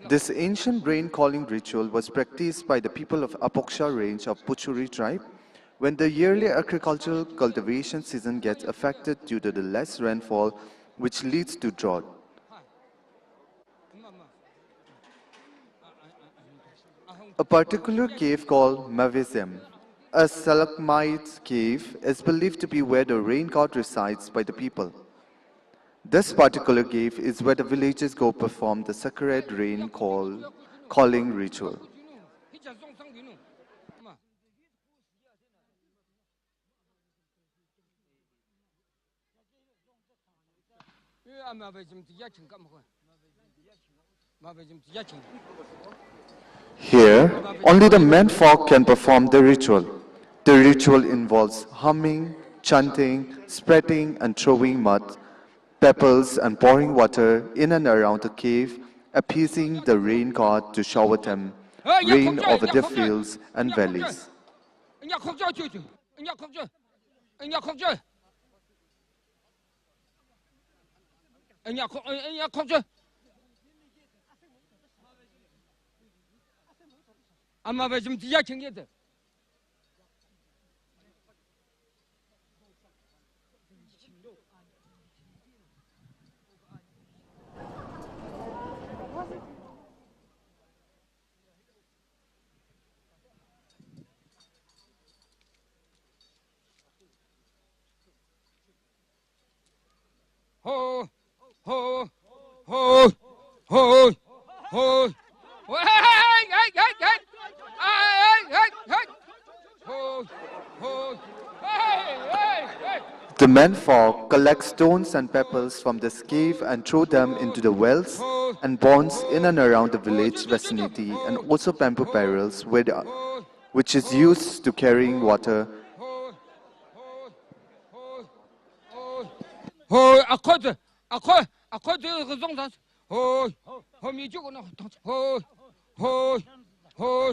Speaker 1: This ancient rain-calling ritual was practiced by the people of Apoksha range of Pochury tribe when the yearly agricultural cultivation season gets affected due to the less rainfall, which leads to drought. A particular cave called Mavizem, a stalagmite cave, is believed to be where the rain god resides by the people. This particular cave is where the villagers go perform the sacred rain calling ritual. Here, only the men folk can perform the ritual. The ritual involves humming, chanting, spreading and throwing mud, pebbles and pouring water in and around the cave, appeasing the rain god to shower them rain over their fields and valleys.
Speaker 7: Ho, ho, ho, ho, ho. Hey, hey, hey, hey, hey, hey, hey. Ho, ho, hey, hey, hey.
Speaker 1: The men folk collect stones and pebbles from the cave and throw them into the wells and ponds in and around the village vicinity, and also bamboo barrels which is used to carrying water.
Speaker 7: Ho, accord raison ça. Ho, ho, mi jugo na. Ho, ho, ho,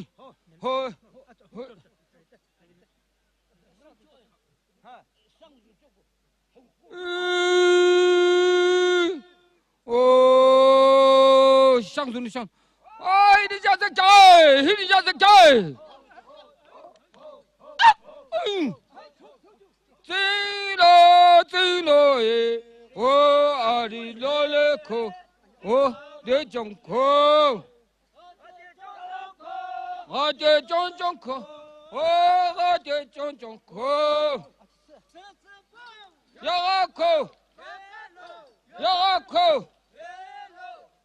Speaker 7: ho, ho. Oh, 上树你上，哎，你家在改，你家在改。走了耶，我阿里罗勒口，我的中口，我的中口，我的中口，要口，要口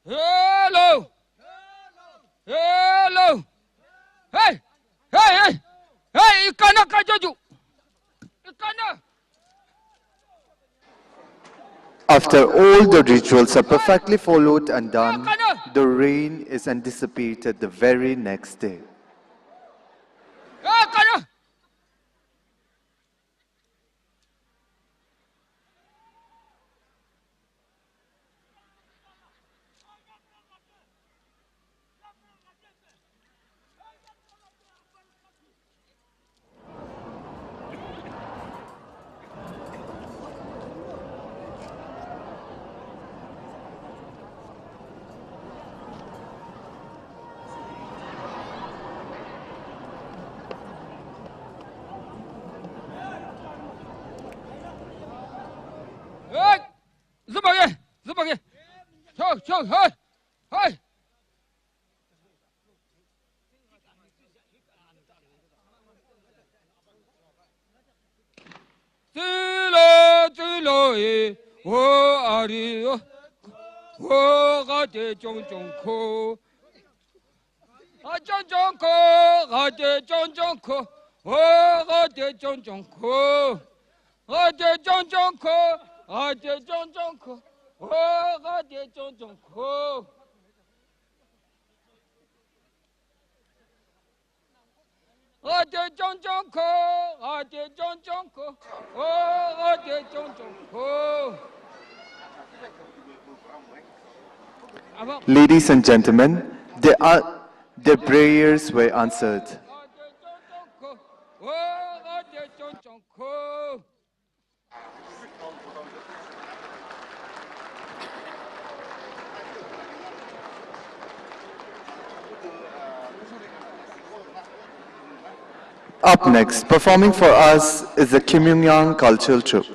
Speaker 7: ，hello， hello， 嘿，嘿，嘿，嘿，干那干就就，干那。
Speaker 1: After all the rituals are perfectly followed and done, the rain is anticipated the very next day.
Speaker 7: Zubage, Chang, hey, hey. Zelo, wo ari, wo ga de jong ko, a jong ko, ga de jong ko, wo ga de jong ko, ga de jong ko, ga de jong ko. Oh, God, they don't go. Oh, they don't go. Oh, they don't go. Oh, they don't go.
Speaker 1: Ladies and gentlemen, their prayers were answered.
Speaker 7: Oh, they don't go.
Speaker 1: Up next, performing for us is the Khiamniungan cultural troupe.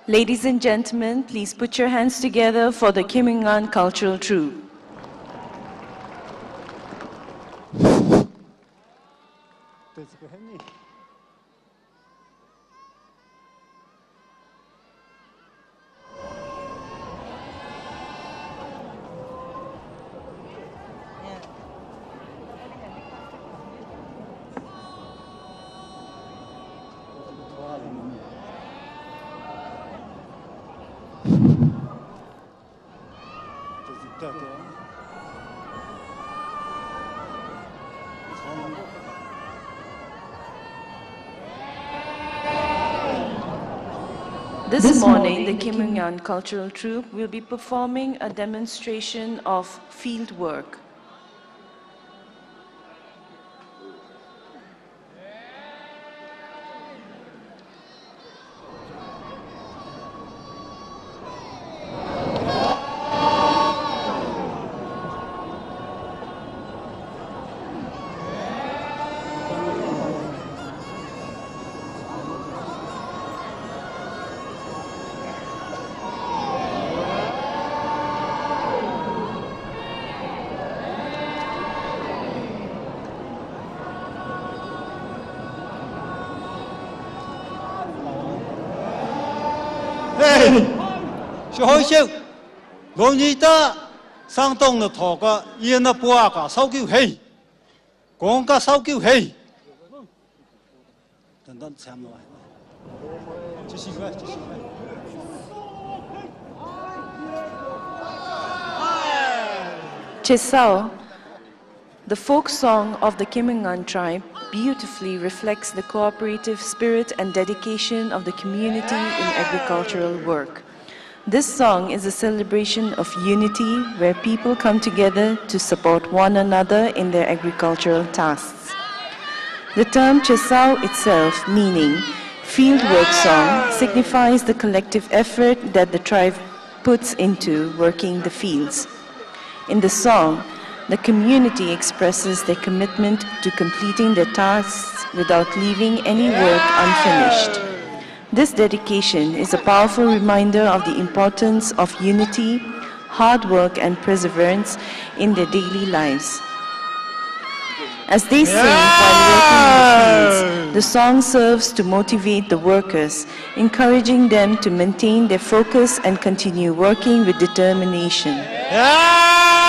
Speaker 4: Ladies and gentlemen, please put your hands together for the Khiamniungan cultural troupe. This morning, the Khiamniungan cultural troupe will be performing a demonstration of field work.
Speaker 6: 就好像我们的上东的头个，伊那波啊个烧酒黑，讲个烧酒黑，等等差不多，继续来，继续来。
Speaker 4: Chisao, the folk song of the Khiamniungan tribe, beautifully reflects the cooperative spirit and dedication of the community in agricultural work. This song is a celebration of unity where people come together to support one another in their agricultural tasks. The term Chisao itself, meaning fieldwork song, signifies the collective effort that the tribe puts into working the fields. In the song, the community expresses their commitment to completing their tasks without leaving any work unfinished. This dedication is a powerful reminder of the importance of unity, hard work, and perseverance in their daily lives. As they sing while working in the fields, the song serves to motivate the workers, encouraging them to maintain their focus and continue working with determination.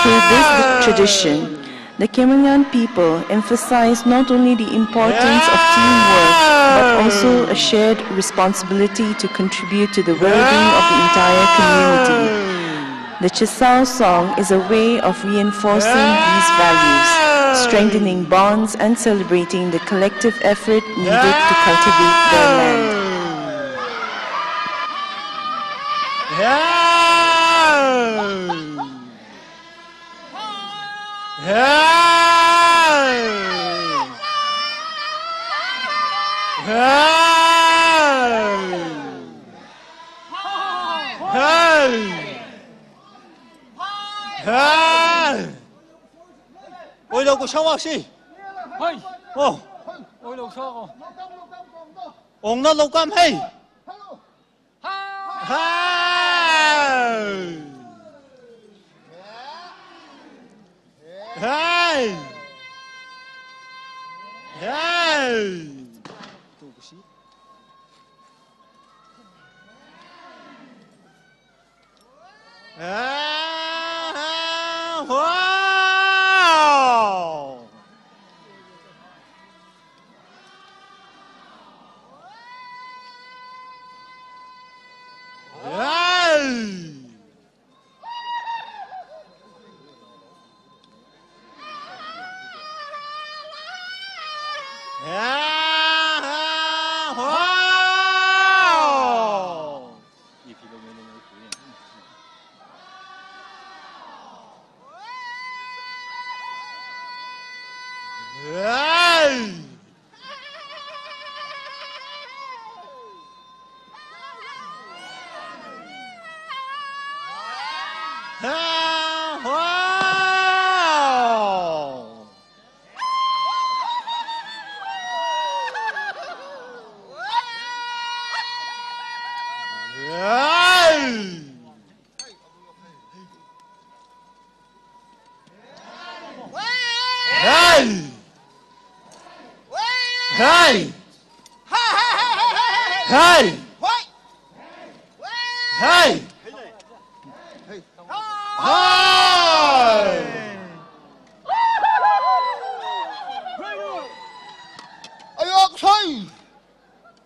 Speaker 4: Through this tradition, the Khiamniungan people emphasize not only the importance of teamwork, but also a shared responsibility to contribute to the well-being of the entire community. The Chisao song is a way of reinforcing these values, strengthening bonds and celebrating the collective effort needed to cultivate their land.
Speaker 6: Ôi đâu có sao bác sĩ? Ồ,
Speaker 7: ôi đâu sao?
Speaker 6: ông nó lâu cam hay. Hey! Hey! Wow!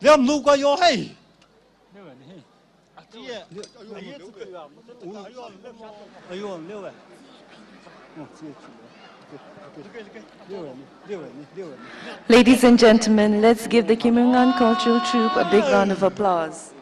Speaker 6: Liam lu qua yo hay.
Speaker 4: Ladies and gentlemen, let's give the Khiamniungan Cultural Troupe a big round of applause.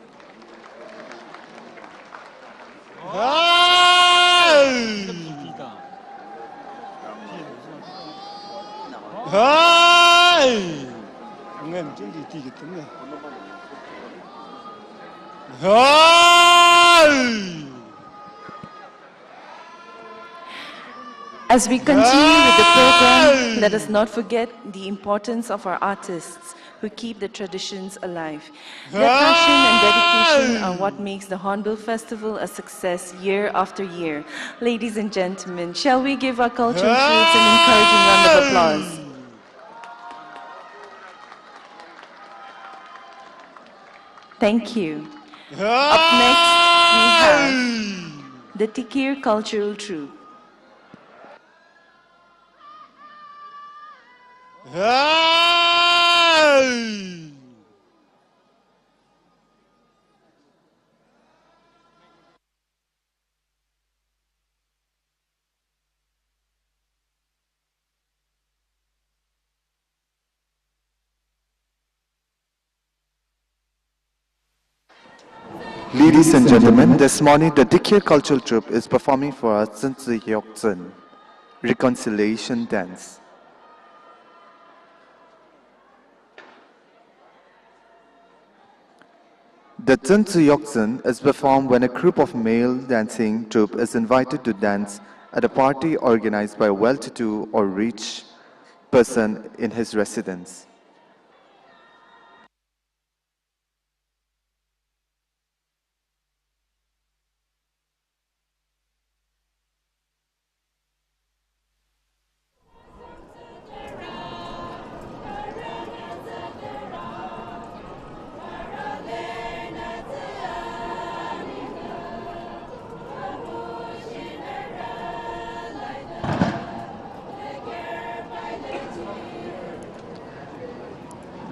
Speaker 4: As we continue with the program, let us not forget the importance of our artists who keep the traditions alive. Their passion and dedication are what makes the Hornbill Festival a success year after year. Ladies and gentlemen, shall we give our cultural troops an encouraging round of applause? Thank you. Up next, we have the Tiir cultural troupe.
Speaker 1: Ladies and gentlemen, this morning the Tiir cultural troupe is performing for us Zeliang reconciliation dance. The Zeliang is performed when a group of male dancing troupe is invited to dance at a party organized by a well-to-do or rich person in his residence.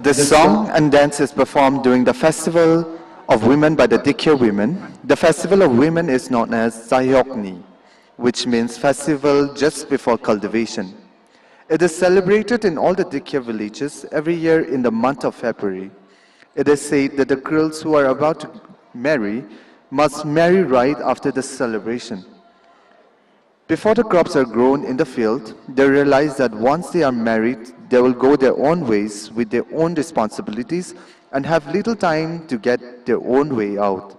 Speaker 1: This song and dance is performed during the Festival of Women by the Tiir women. The Festival of Women is known as Zayokni, which means festival just before cultivation. It is celebrated in all the Tiir villages every year in the month of February. It is said that the girls who are about to marry must marry right after the celebration. Before the crops are grown in the field, they realize that once they are married, they will go their own ways with their own responsibilities and have little time to get their own way out.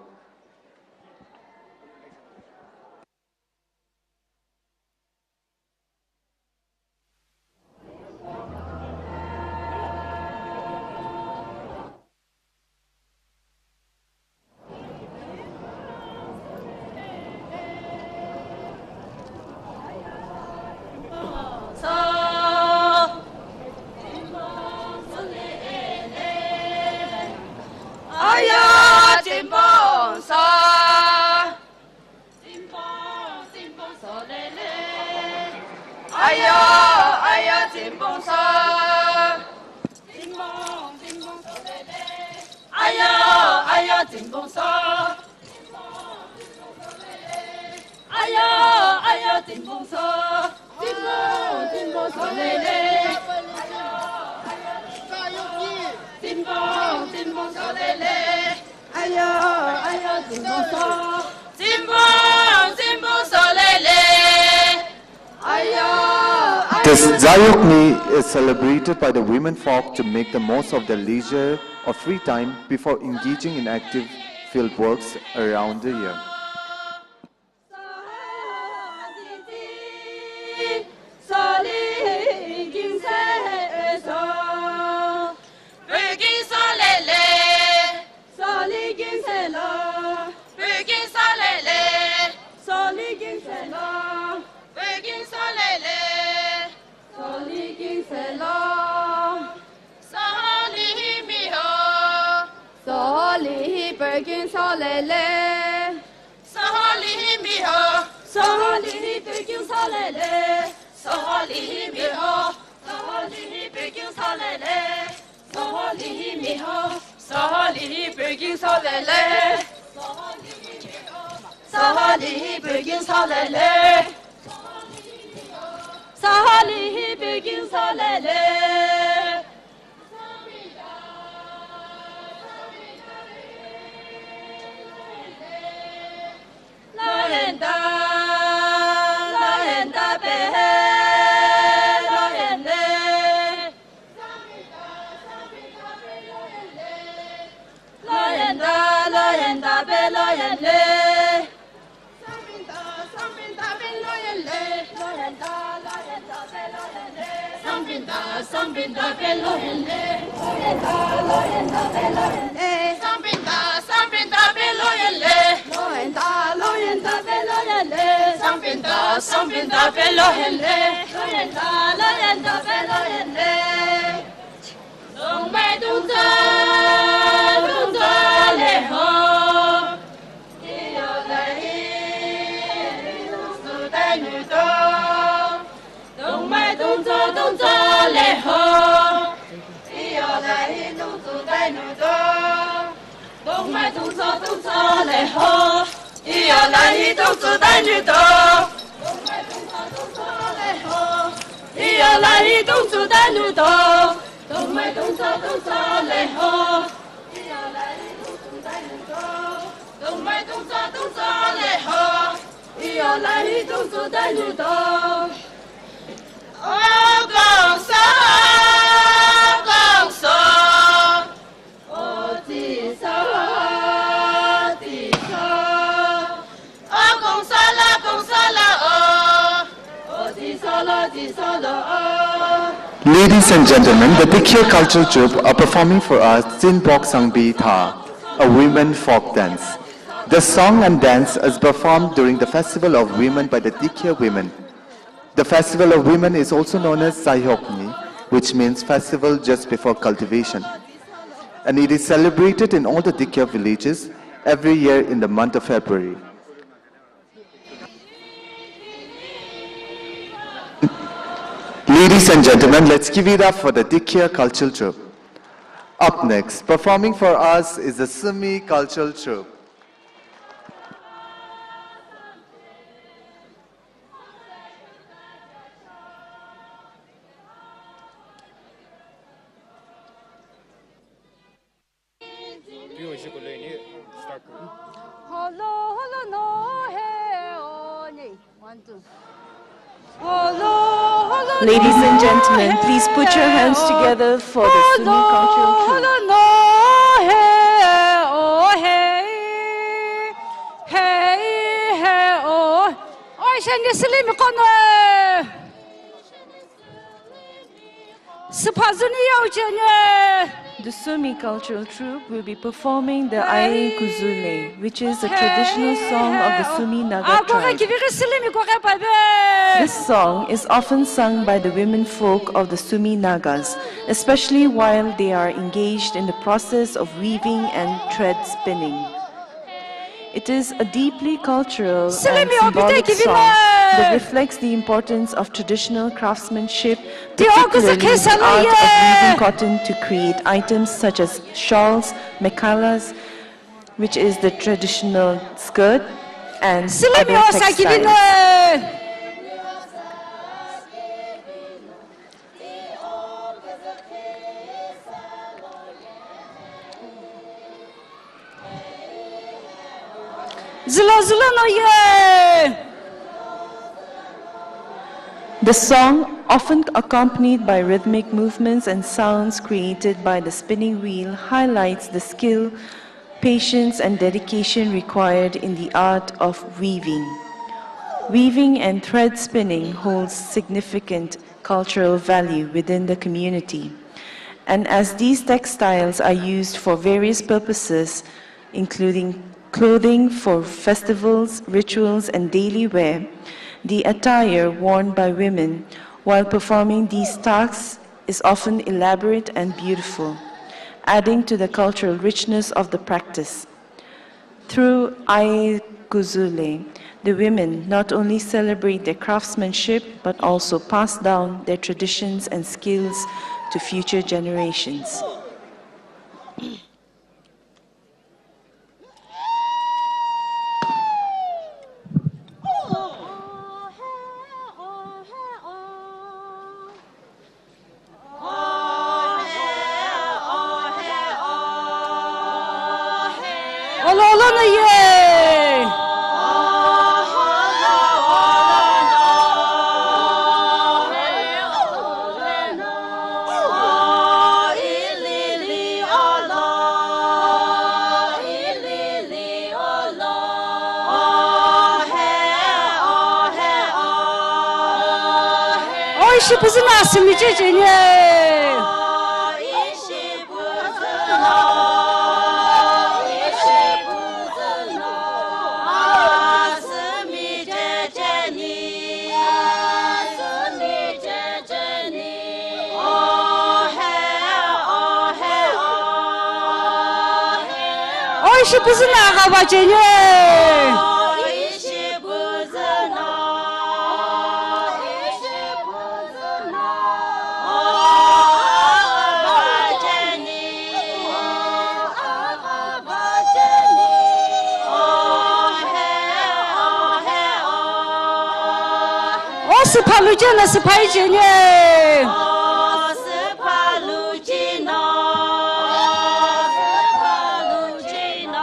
Speaker 1: This Zayokni is celebrated by the women folk to make the most of their leisure or free time before engaging in active field works around the year.
Speaker 2: ho iyo lai tung tu dai nu do dong mai tung so le ho iyo lai tung tu dai nu do dong mai tung so le ho iyo lai tung tu dai nu do dong mai tung so le ho iyo lai tung tu dai nu do dong mai tung so le ho iyo lai tung tu dai nu do Gong so, oh di so, oh gong so la, oh di so la, oh.
Speaker 1: Ladies and gentlemen, the Tiir cultural troupe are performing for us Sin Bok Sang Bi Tha, a women folk dance. The song and dance is performed during the Festival of Women by the Tiir women. The Festival of Women is also known as Saihokni, which means festival just before cultivation. And it is celebrated in all the Tiir villages every year in the month of February. Ladies and gentlemen, let's give it up for the Tiir cultural troupe. Up next, performing for us is the Sumi cultural troupe.
Speaker 4: Ladies and gentlemen, please put your hands together for the Sumi cultural troupe. The Sumi cultural troupe will be performing the Ai Kuzule, which is a traditional song of the Sumi Naga tribe. This song is often sung by the women folk of the Sumi Nagas, especially while they are engaged in the process of weaving and thread spinning. It is a deeply cultural and symbolic song that reflects the importance of traditional craftsmanship, particularly the art of weaving cotton to create items such as shawls, mekalas, which is the traditional skirt, and other textiles. The song, often accompanied by rhythmic movements and sounds created by the spinning wheel, highlights the skill, patience, and dedication required in the art of weaving. Weaving and thread spinning holds significant cultural value within the community. And as these textiles are used for various purposes, including clothing for festivals, rituals, and daily wear, the attire worn by women while performing these tasks is often elaborate and beautiful, adding to the cultural richness of the practice. Through Ai Kuzule, the women not only celebrate their craftsmanship but also pass down their traditions and skills to future generations.
Speaker 2: 帕路金那是拍金呢？
Speaker 8: 哦，是帕路金哦，是帕路金哦，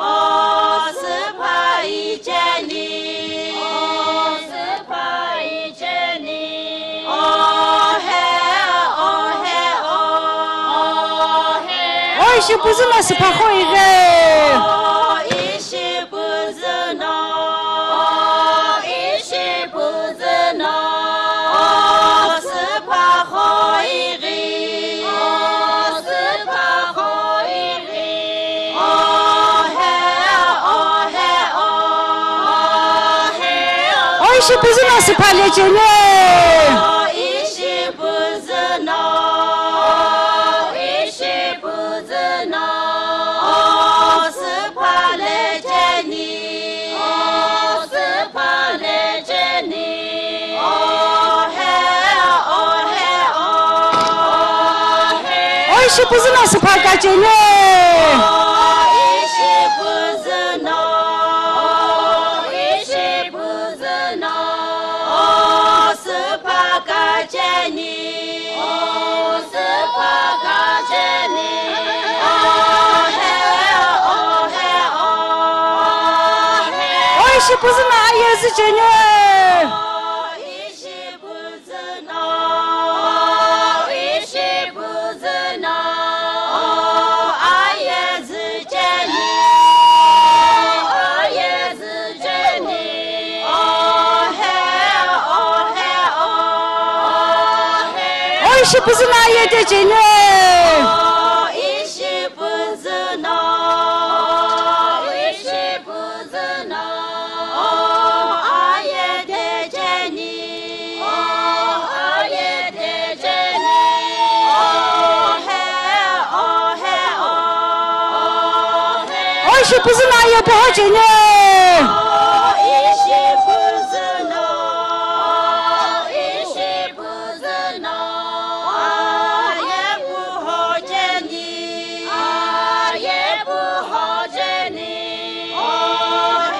Speaker 8: 哦，是帕一杰尼，哦，是帕一杰尼，哦嘿哦嘿哦嘿，
Speaker 2: 哦，是不是那是拍好一个？
Speaker 8: 哦，一是不是喏，哦，一是不是喏，哦，是怕好一个，哦，是怕好一个，哦嘿哦嘿哦嘿哦，
Speaker 2: 哦，是不是那是拍了金呢？
Speaker 8: 哦，一是不是喏，一是不是喏，哦，是怕来见你，哦，是怕来见你，哦嘿哦嘿哦嘿，
Speaker 2: 哦，是不是那是拍干净呢？
Speaker 8: 哦，一是不是喏，一是不是喏，哦，是怕干净你，哦，是怕干净你，哦嘿哦嘿哦嘿，
Speaker 2: 哦，是不是那也是金呢？
Speaker 8: 哦，一是不是喏，一是不是喏，哦，二也是见你，二也是见你，哦嘿哦嘿哦嘿，
Speaker 2: 哦，是不是那也得金呢？
Speaker 8: 哦，一是不是喏，一是不是喏，哦，二也得见你，哦，二也得见你，哦嘿哦嘿哦嘿，
Speaker 2: 哦，是不是那也不好金呢？
Speaker 8: 哦，一是不是喏，一是不是喏，啊也不好见你，啊也不好见你，哦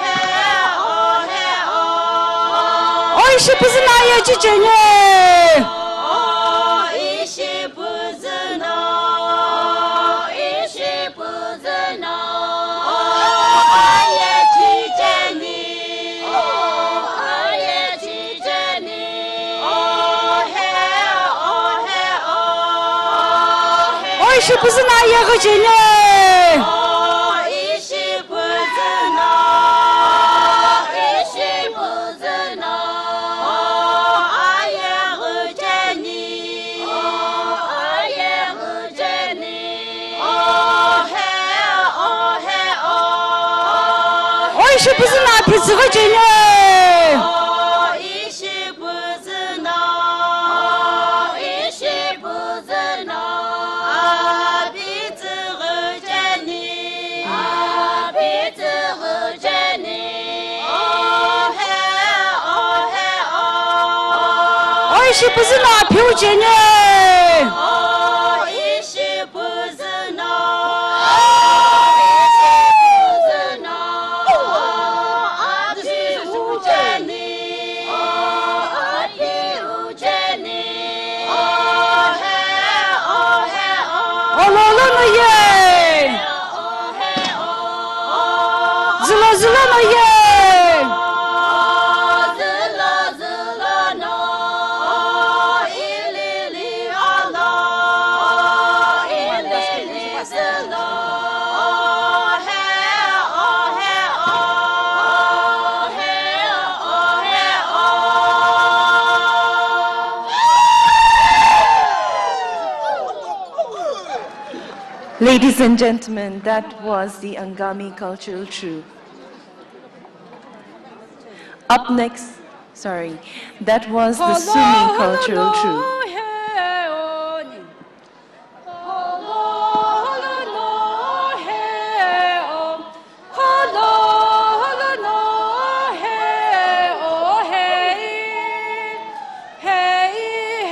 Speaker 8: 嘿哦嘿哦，
Speaker 2: 哦，是不是那也去金呢？
Speaker 8: 哦，一是不是喏，一是不是喏，哦，二也去见你，哦，二也去见你，哦嘿哦嘿哦嘿，
Speaker 2: 哦，是不是那也个金呢？
Speaker 8: 哦，一是不是喏，一是不是喏，哦，二也不见你，哦，二也不见你，哦嘿哦嘿哦，
Speaker 2: 哦，是不是那皮子个金呢？
Speaker 8: 哦，一是不是喏，一是不是喏，啊鼻子不见你，啊鼻子不见你，哦嘿哦嘿哦，
Speaker 2: 哦，是不是那皮有金呢？
Speaker 8: 哦，一是不是喏，一是不是喏，二皮不见你，二皮不见你，哦嘿哦嘿哦，
Speaker 2: 哦，老了耶，
Speaker 8: 哦嘿哦，
Speaker 2: 日了耶。
Speaker 8: 哦，日了喏，哦，一哩哩啊喏，一哩哩是喏，哦嘿哦嘿哦嘿哦嘿哦。
Speaker 4: Ladies and gentlemen, that was the Angami cultural troupe. Up next, that was the Sumo cultural troupe.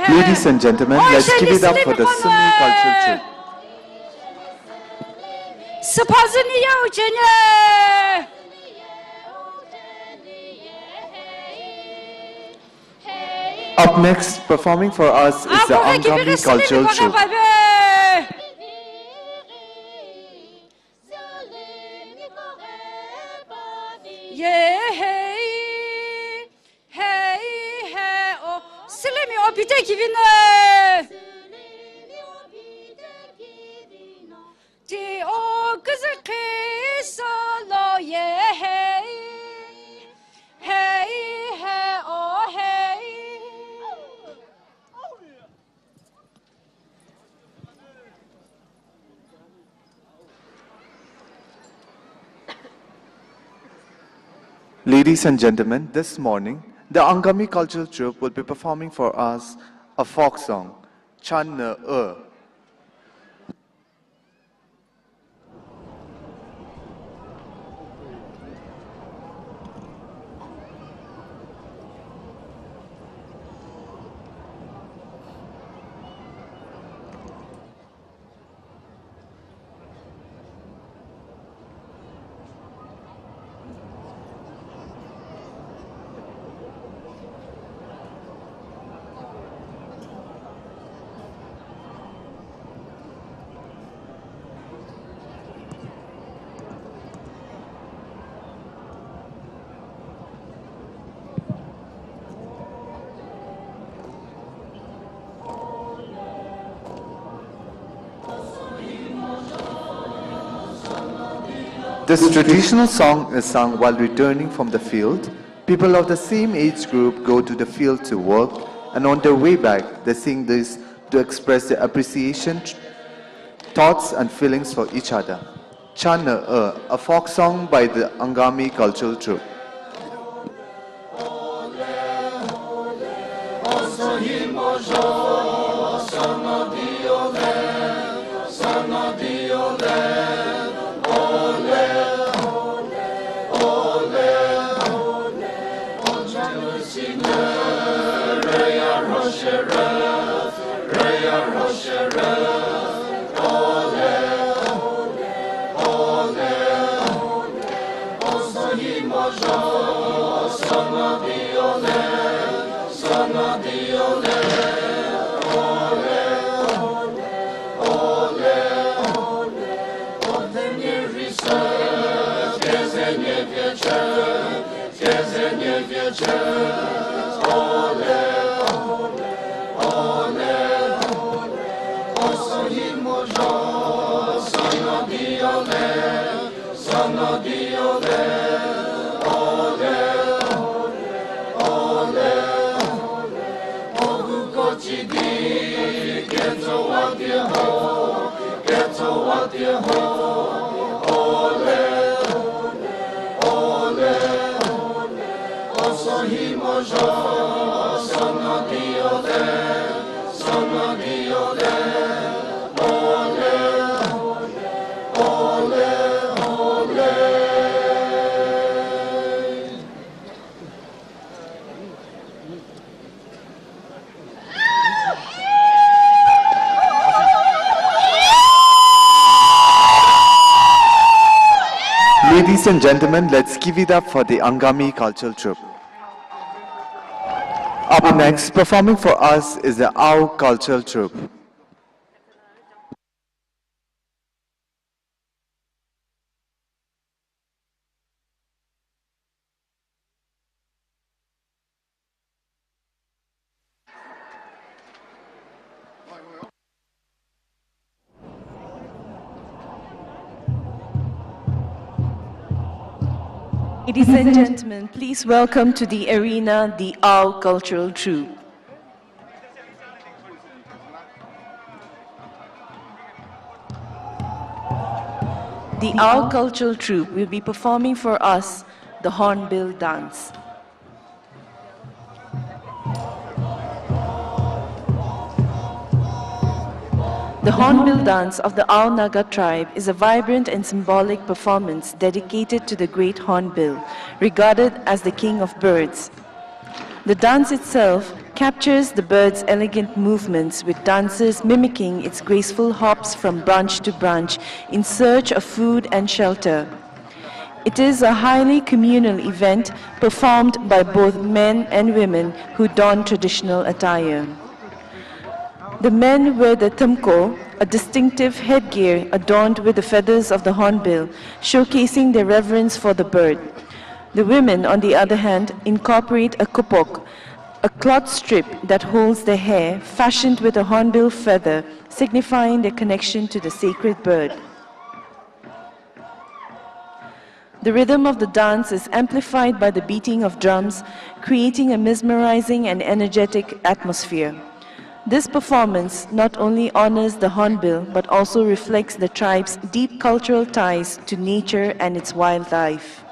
Speaker 1: Ladies and gentlemen, let's give it up for the Sumo cultural troupe.
Speaker 2: 是怕是你要见呢。
Speaker 8: 嘿
Speaker 1: Up next, performing for us is the Angami cultural troupe. Ladies and gentlemen, this morning, the Angami cultural troupe will be performing for us a folk song, Chan Ne E. This traditional song is sung while returning from the field. People of the same age group go to the field to work, and on their way back, they sing this to express their appreciation, thoughts and feelings for each other. Chan Ne E, a folk song by the Angami cultural troupe. Ladies and gentlemen, let's give it up for the Angami cultural troupe. Up next, performing for us is the Ao cultural troupe.
Speaker 4: Ladies and gentlemen, please welcome to the arena the Ao cultural troupe. The Ao cultural troupe will be performing for us the Hornbill dance. The Hornbill dance of the Ao Naga tribe is a vibrant and symbolic performance dedicated to the great Hornbill, regarded as the king of birds. The dance itself captures the bird's elegant movements, with dancers mimicking its graceful hops from branch to branch in search of food and shelter. It is a highly communal event performed by both men and women who don traditional attire. The men wear the tumko, a distinctive headgear adorned with the feathers of the hornbill, showcasing their reverence for the bird. The women, on the other hand, incorporate a kupok, a cloth strip that holds their hair, fashioned with a hornbill feather, signifying their connection to the sacred bird. The rhythm of the dance is amplified by the beating of drums, creating a mesmerizing and energetic atmosphere. This performance not only honors the hornbill, but also reflects the tribe's deep cultural ties to nature and its wildlife.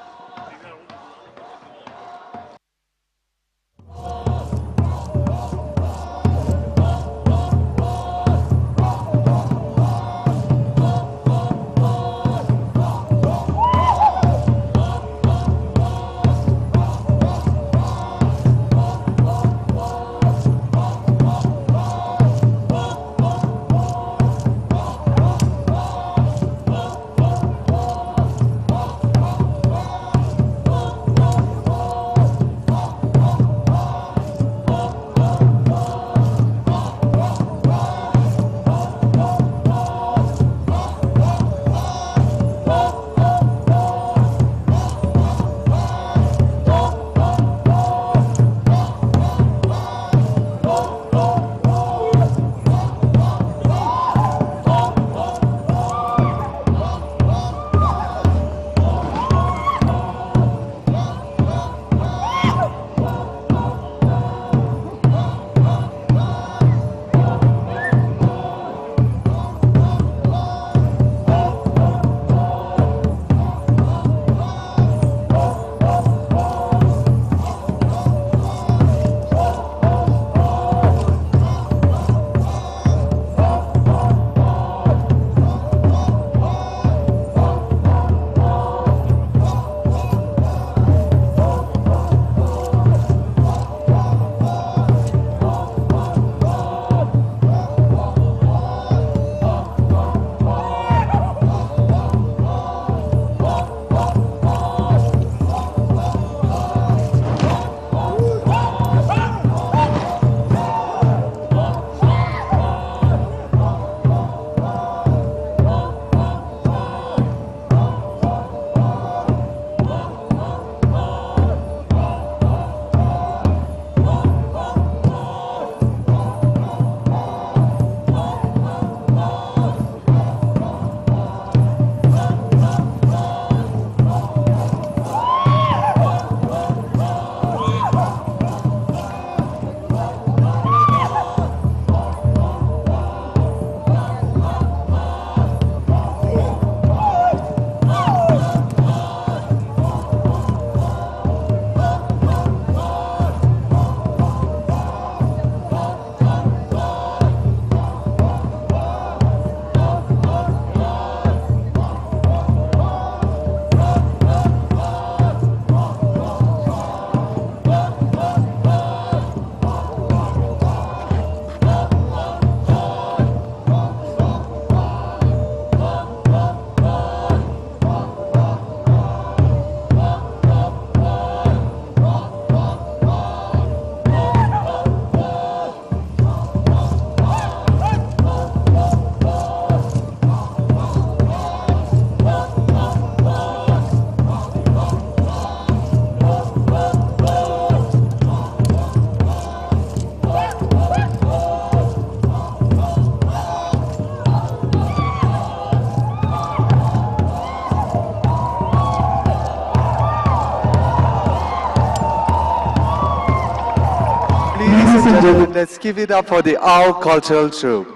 Speaker 1: Ladies and gentlemen, let's give it up for the Ao cultural troupe.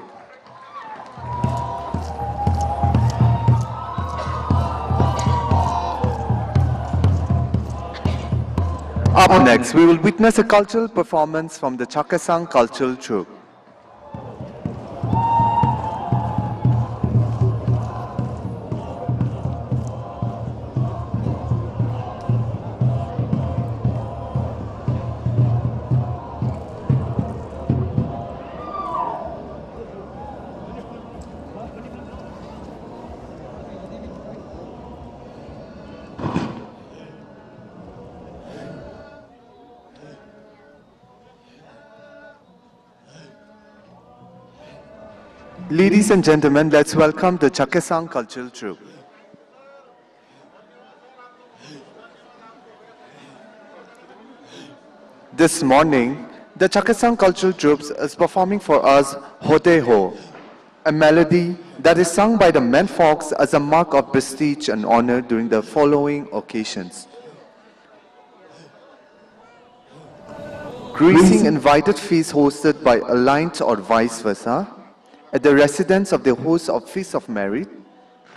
Speaker 1: Up next, we will witness a cultural performance from the Chakhesang cultural troupe. Ladies and gentlemen, let's welcome the Chakhesang cultural troupe. This morning, the Chakhesang cultural troupe is performing for us Hote Ho, a melody that is sung by the men folks as a mark of prestige and honor during the following occasions. Greasing invited feasts hosted by aligned or vice versa, at the residence of the host of Feast of Merit,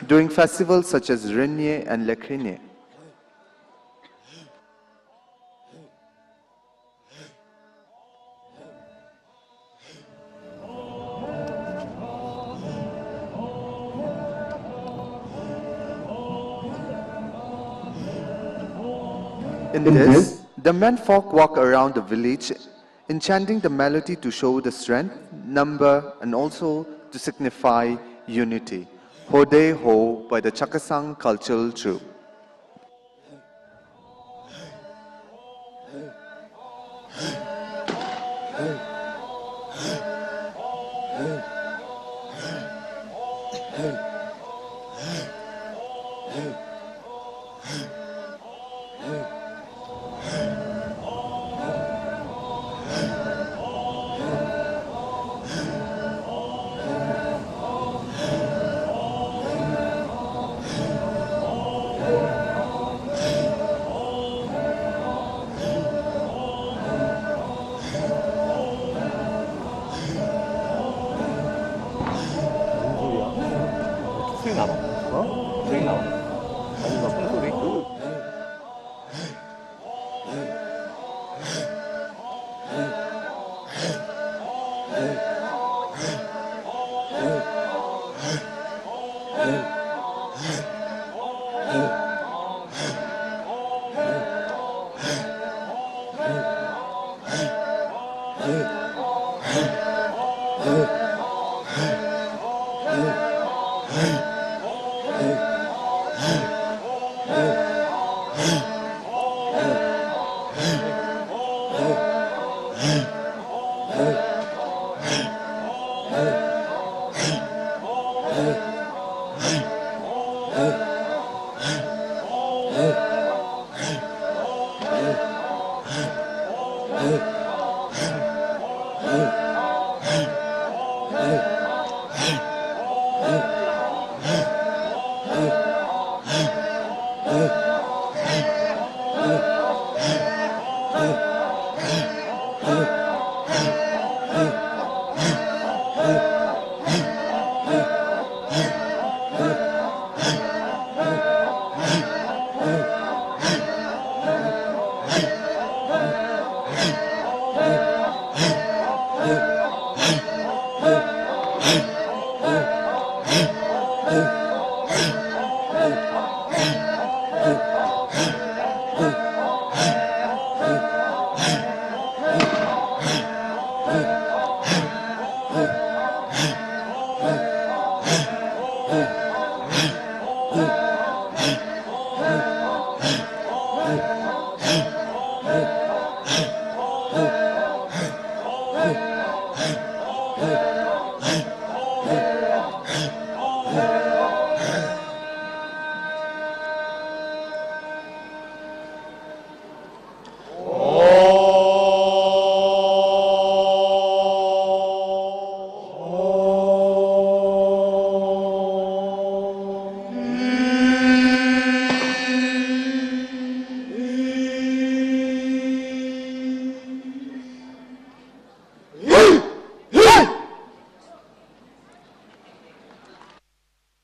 Speaker 1: during festivals such as Rengma and Lekhrine. In this, the men folk walk around the village, enchanting the melody to show the strength, number, and also to signify unity. Hode Ho by the Chakhesang cultural troupe.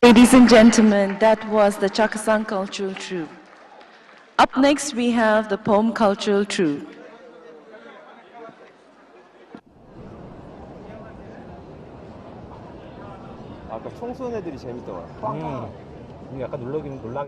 Speaker 4: Ladies and gentlemen, that was the Chakhesang cultural troupe. Up next, we have the Phom cultural troupe.
Speaker 9: 아까 청소년 애들이 재밌더라. 약간 놀라긴 놀라.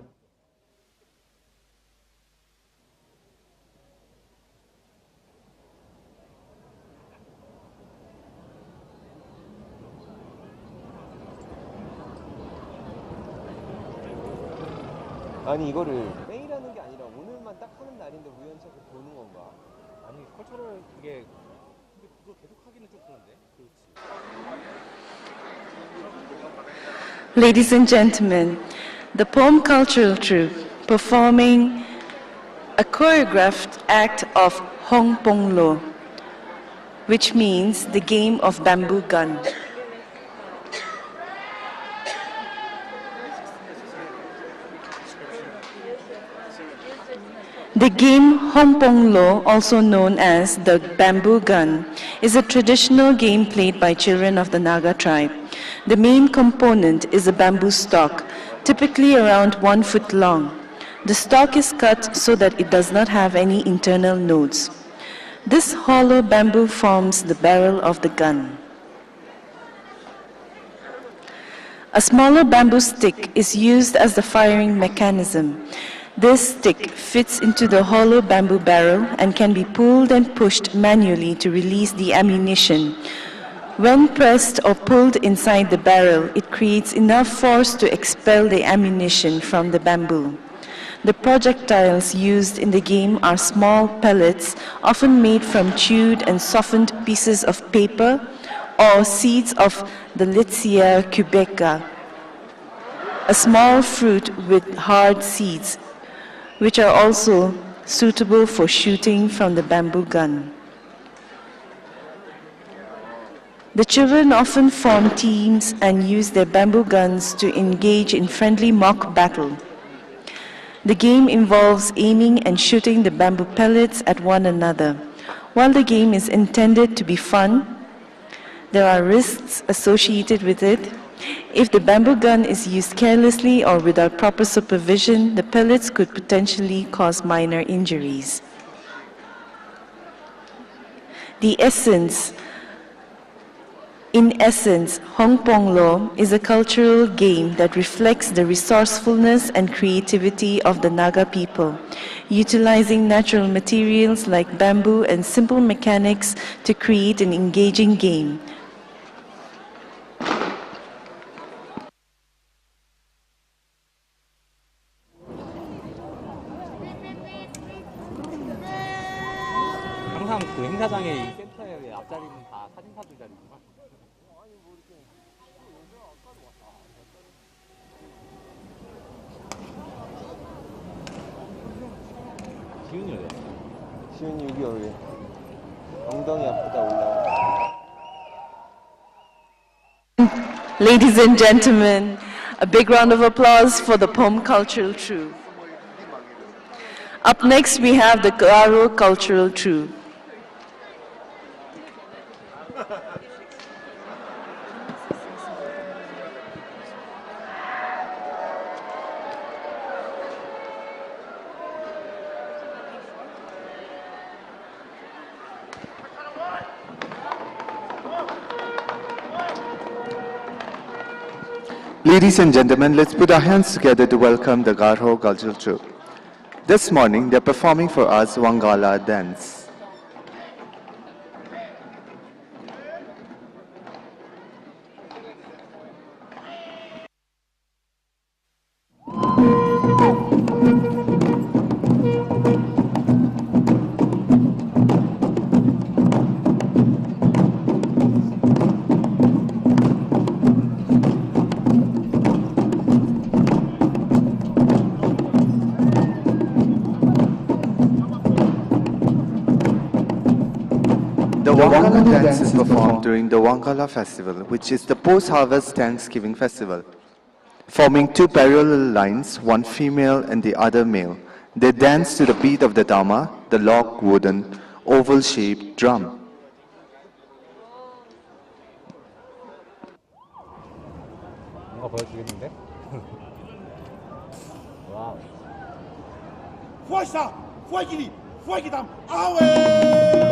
Speaker 9: 아니 이거를 매일 하는 게 아니라 오늘만 딱 하는 날인데 우연찮게 보는 건가? 아니 컬처럴 그게 근데 그걸 계속 하기는 좀 그런데. 그렇지.
Speaker 4: Ladies and gentlemen, the Phom cultural troupe performing a choreographed act of Hong Pong Lo, which means the game of bamboo gun. The game Hong Pong Lo, also known as the bamboo gun, is a traditional game played by children of the Naga tribe. The main component is a bamboo stalk, typically around 1 foot long. The stalk is cut so that it does not have any internal nodes. This hollow bamboo forms the barrel of the gun. A smaller bamboo stick is used as the firing mechanism. This stick fits into the hollow bamboo barrel and can be pulled and pushed manually to release the ammunition. When pressed or pulled inside the barrel, it creates enough force to expel the ammunition from the bamboo. The projectiles used in the game are small pellets, often made from chewed and softened pieces of paper or seeds of the Litsia cubeca, a small fruit with hard seeds, which are also suitable for shooting from the bamboo gun. The children often form teams and use their bamboo guns to engage in friendly mock battle. The game involves aiming and shooting the bamboo pellets at one another. While the game is intended to be fun, there are risks associated with it. If the bamboo gun is used carelessly or without proper supervision, the pellets could potentially cause minor injuries. In essence, Hong Pong Lo is a cultural game that reflects the resourcefulness and creativity of the Naga people, utilizing natural materials like bamboo and simple mechanics to create an engaging game.
Speaker 9: 항상 그 행사장에 이 센터의 앞자리는 다 사진사들 자리구나. 시윤이 어디야? 시윤이 여기 엉덩이 아프다 올라와.
Speaker 4: Ladies and gentlemen, a big round of applause for the Phom cultural troupe. Up next, we have the Garo cultural troupe.
Speaker 1: Ladies and gentlemen, let's put our hands together to welcome the Garo cultural troupe. This morning, they're performing for us Wangala dance. The Wangala dance is performed during the Wangala festival, which is the post-harvest Thanksgiving festival. Forming two parallel lines, one female and the other male, they dance to the beat of the dama, the log wooden, oval-shaped drum.
Speaker 9: 뭔가 보여주겠는데? 와우.
Speaker 10: Força! Foi-lhe! Foi-lhe! Aue!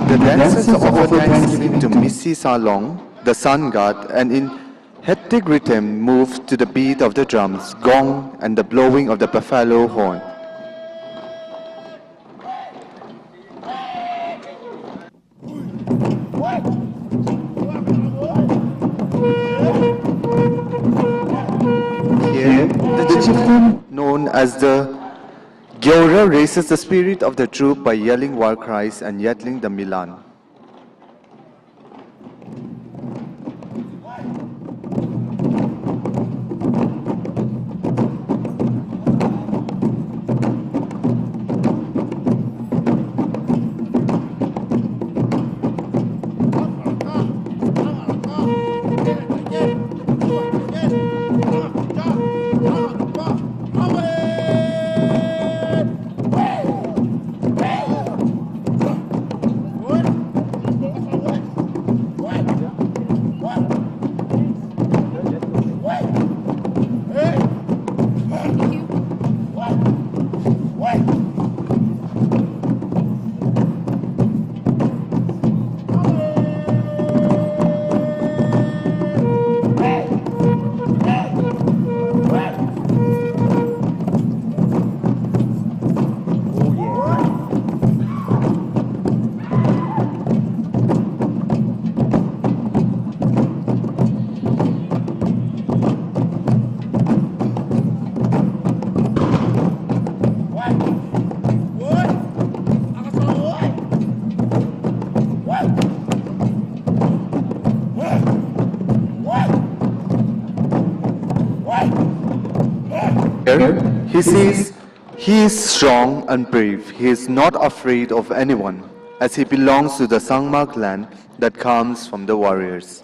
Speaker 1: The dancers offer thanksgiving to Missy Salong, the sun god, and in Hectic rhythm moved to the beat of the drums, gong, and the blowing of the buffalo horn. Here, the chieftain, known as the Garo, raises the spirit of the troop by yelling war cries and yelling the Milan. He says he is strong and brave. He is not afraid of anyone, as he belongs to the Sangma clan that comes from the warriors.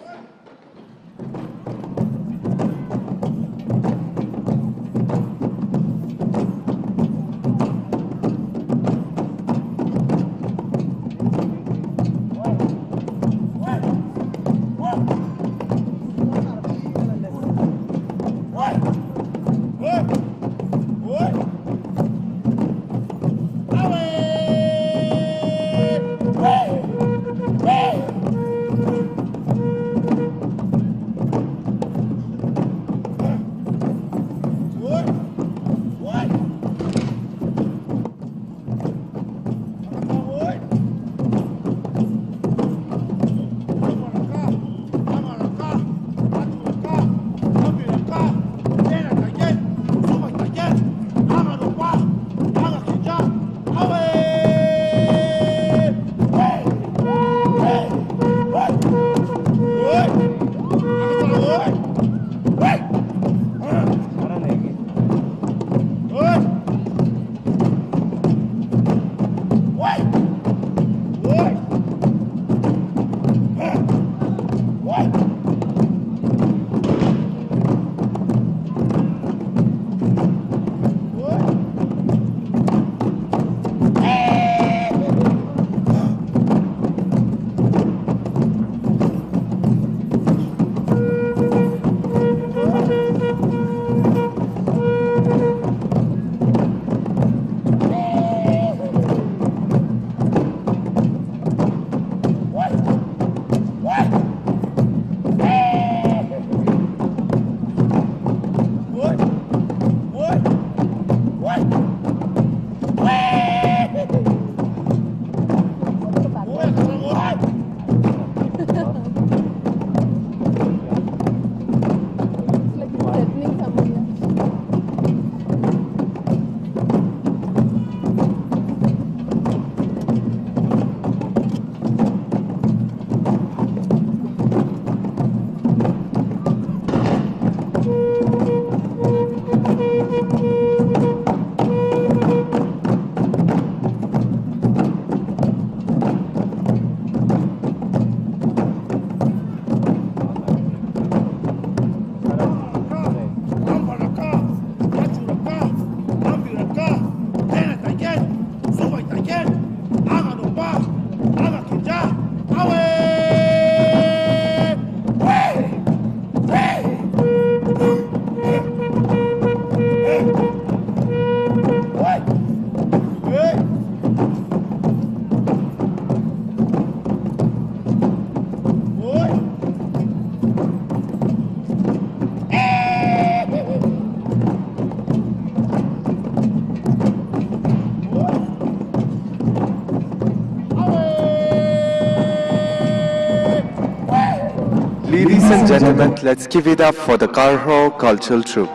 Speaker 1: and gentlemen, let's give it up for the Garo cultural troupe.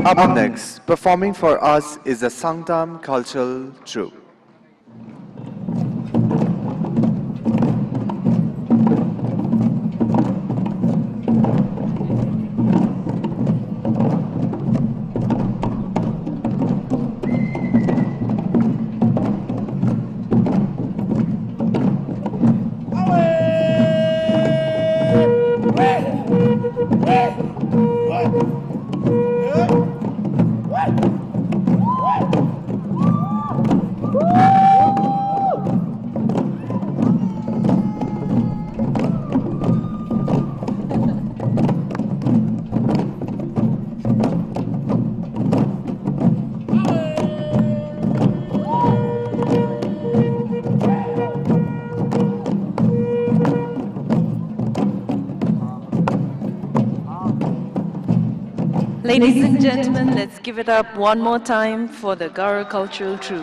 Speaker 1: Up next, performing for us is the Sanam cultural troupe.
Speaker 4: Ladies and gentlemen, let's give it up one more time for the Garo cultural troupe.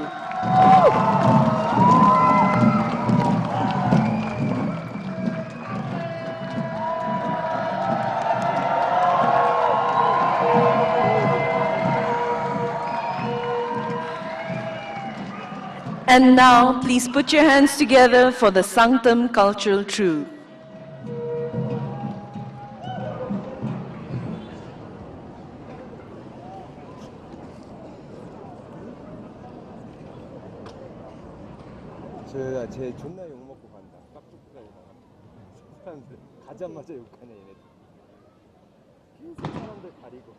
Speaker 4: And now, please put your hands together for the Sanam cultural troupe.
Speaker 9: 쟤 존나 욕 먹고 간다. 깍둑까지 사람들 가자마자 욕하네 얘네들. 흰색 사람들 가리고.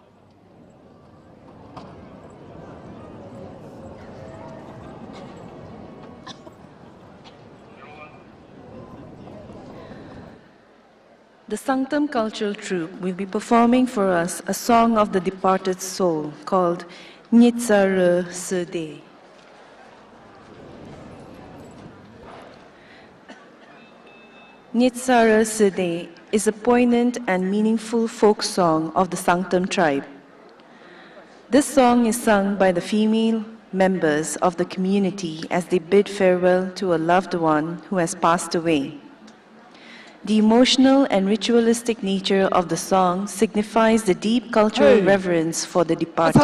Speaker 4: The Sanam cultural troupe will be performing for us a song of the departed soul called Nitsare Sede. Nitsare Sede is a poignant and meaningful folk song of the Sanam tribe. This song is sung by the female members of the community as they bid farewell to a loved one who has passed away. The emotional and ritualistic nature of the song signifies the deep cultural reverence for the departed.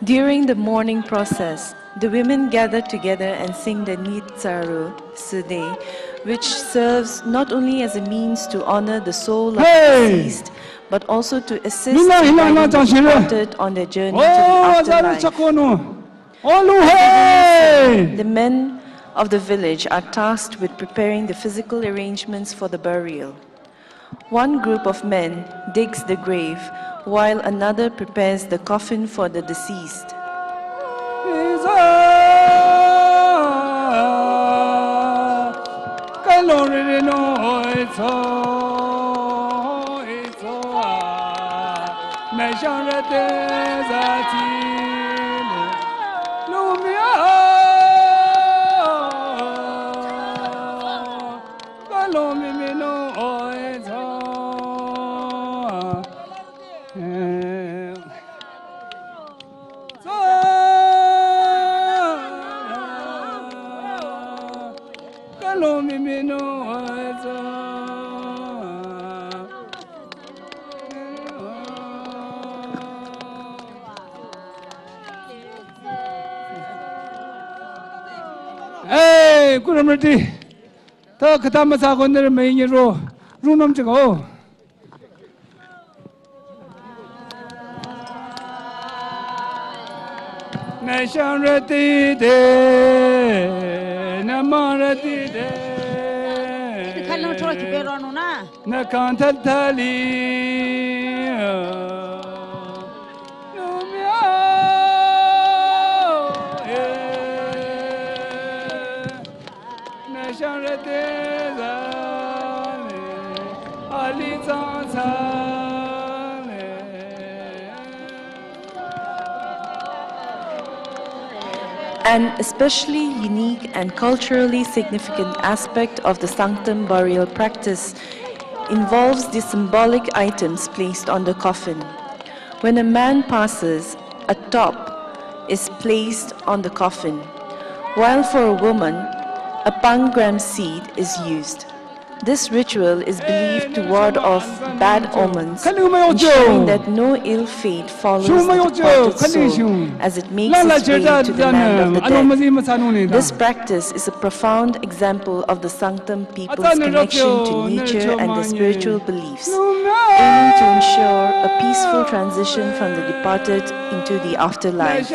Speaker 4: During the mourning process, the women gather together and sing the Nitsare Sede, which serves not only as a means to honor the soul of the deceased, but also to assist in guiding the departed on their journey to the afterlife. The men of the village are tasked with preparing the physical arrangements for the burial. One group of men digs the grave, while another prepares the coffin for the deceased.
Speaker 7: Kuramati, ta katama sagoner mayiro, runam jago. Nation Rati de Namarati de
Speaker 8: Kalau thua ki beronu na.
Speaker 7: Nakantatali Nation Rati Ali
Speaker 4: An especially unique and culturally significant aspect of the sanctum burial practice involves the symbolic items placed on the coffin. When a man passes, a top is placed on the coffin, while for a woman, a pangram seed is used. This ritual is believed to ward off bad omens, ensuring that no ill fate follows the departed soul as it makes its way to the land of the dead. This practice is a profound example of the sanctum people's connection to nature and their spiritual beliefs, aiming to ensure a peaceful transition from the departed into the afterlife.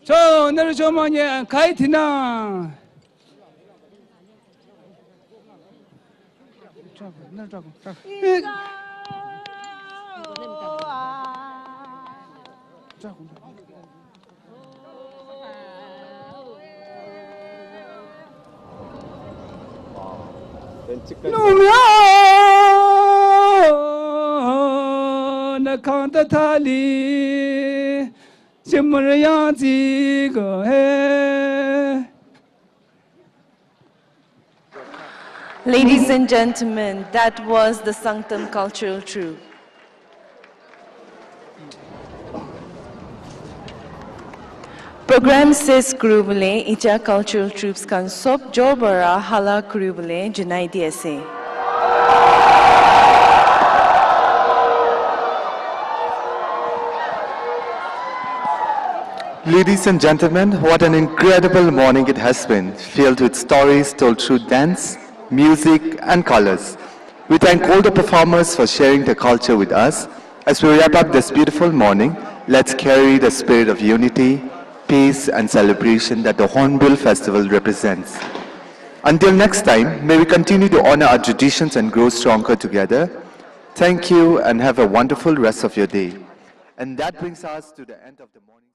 Speaker 7: So, never show money and kaitina. No, na kanta thali.
Speaker 4: Ladies and gentlemen, that was the Sanctum Cultural Troupe. Program says Kurubule, Icha Cultural Troops kan sop Jorbara Hala Kurubule, Junai DSA.
Speaker 1: Ladies and gentlemen, what an incredible morning it has been, filled with stories told through dance, music and colors. We thank all the performers for sharing their culture with us. As we wrap up this beautiful morning, let's carry the spirit of unity, peace and celebration that the Hornbill Festival represents. Until next time, may we continue to honor our traditions and grow stronger together. Thank you and have a wonderful rest of your day. And that brings us to the end of the morning.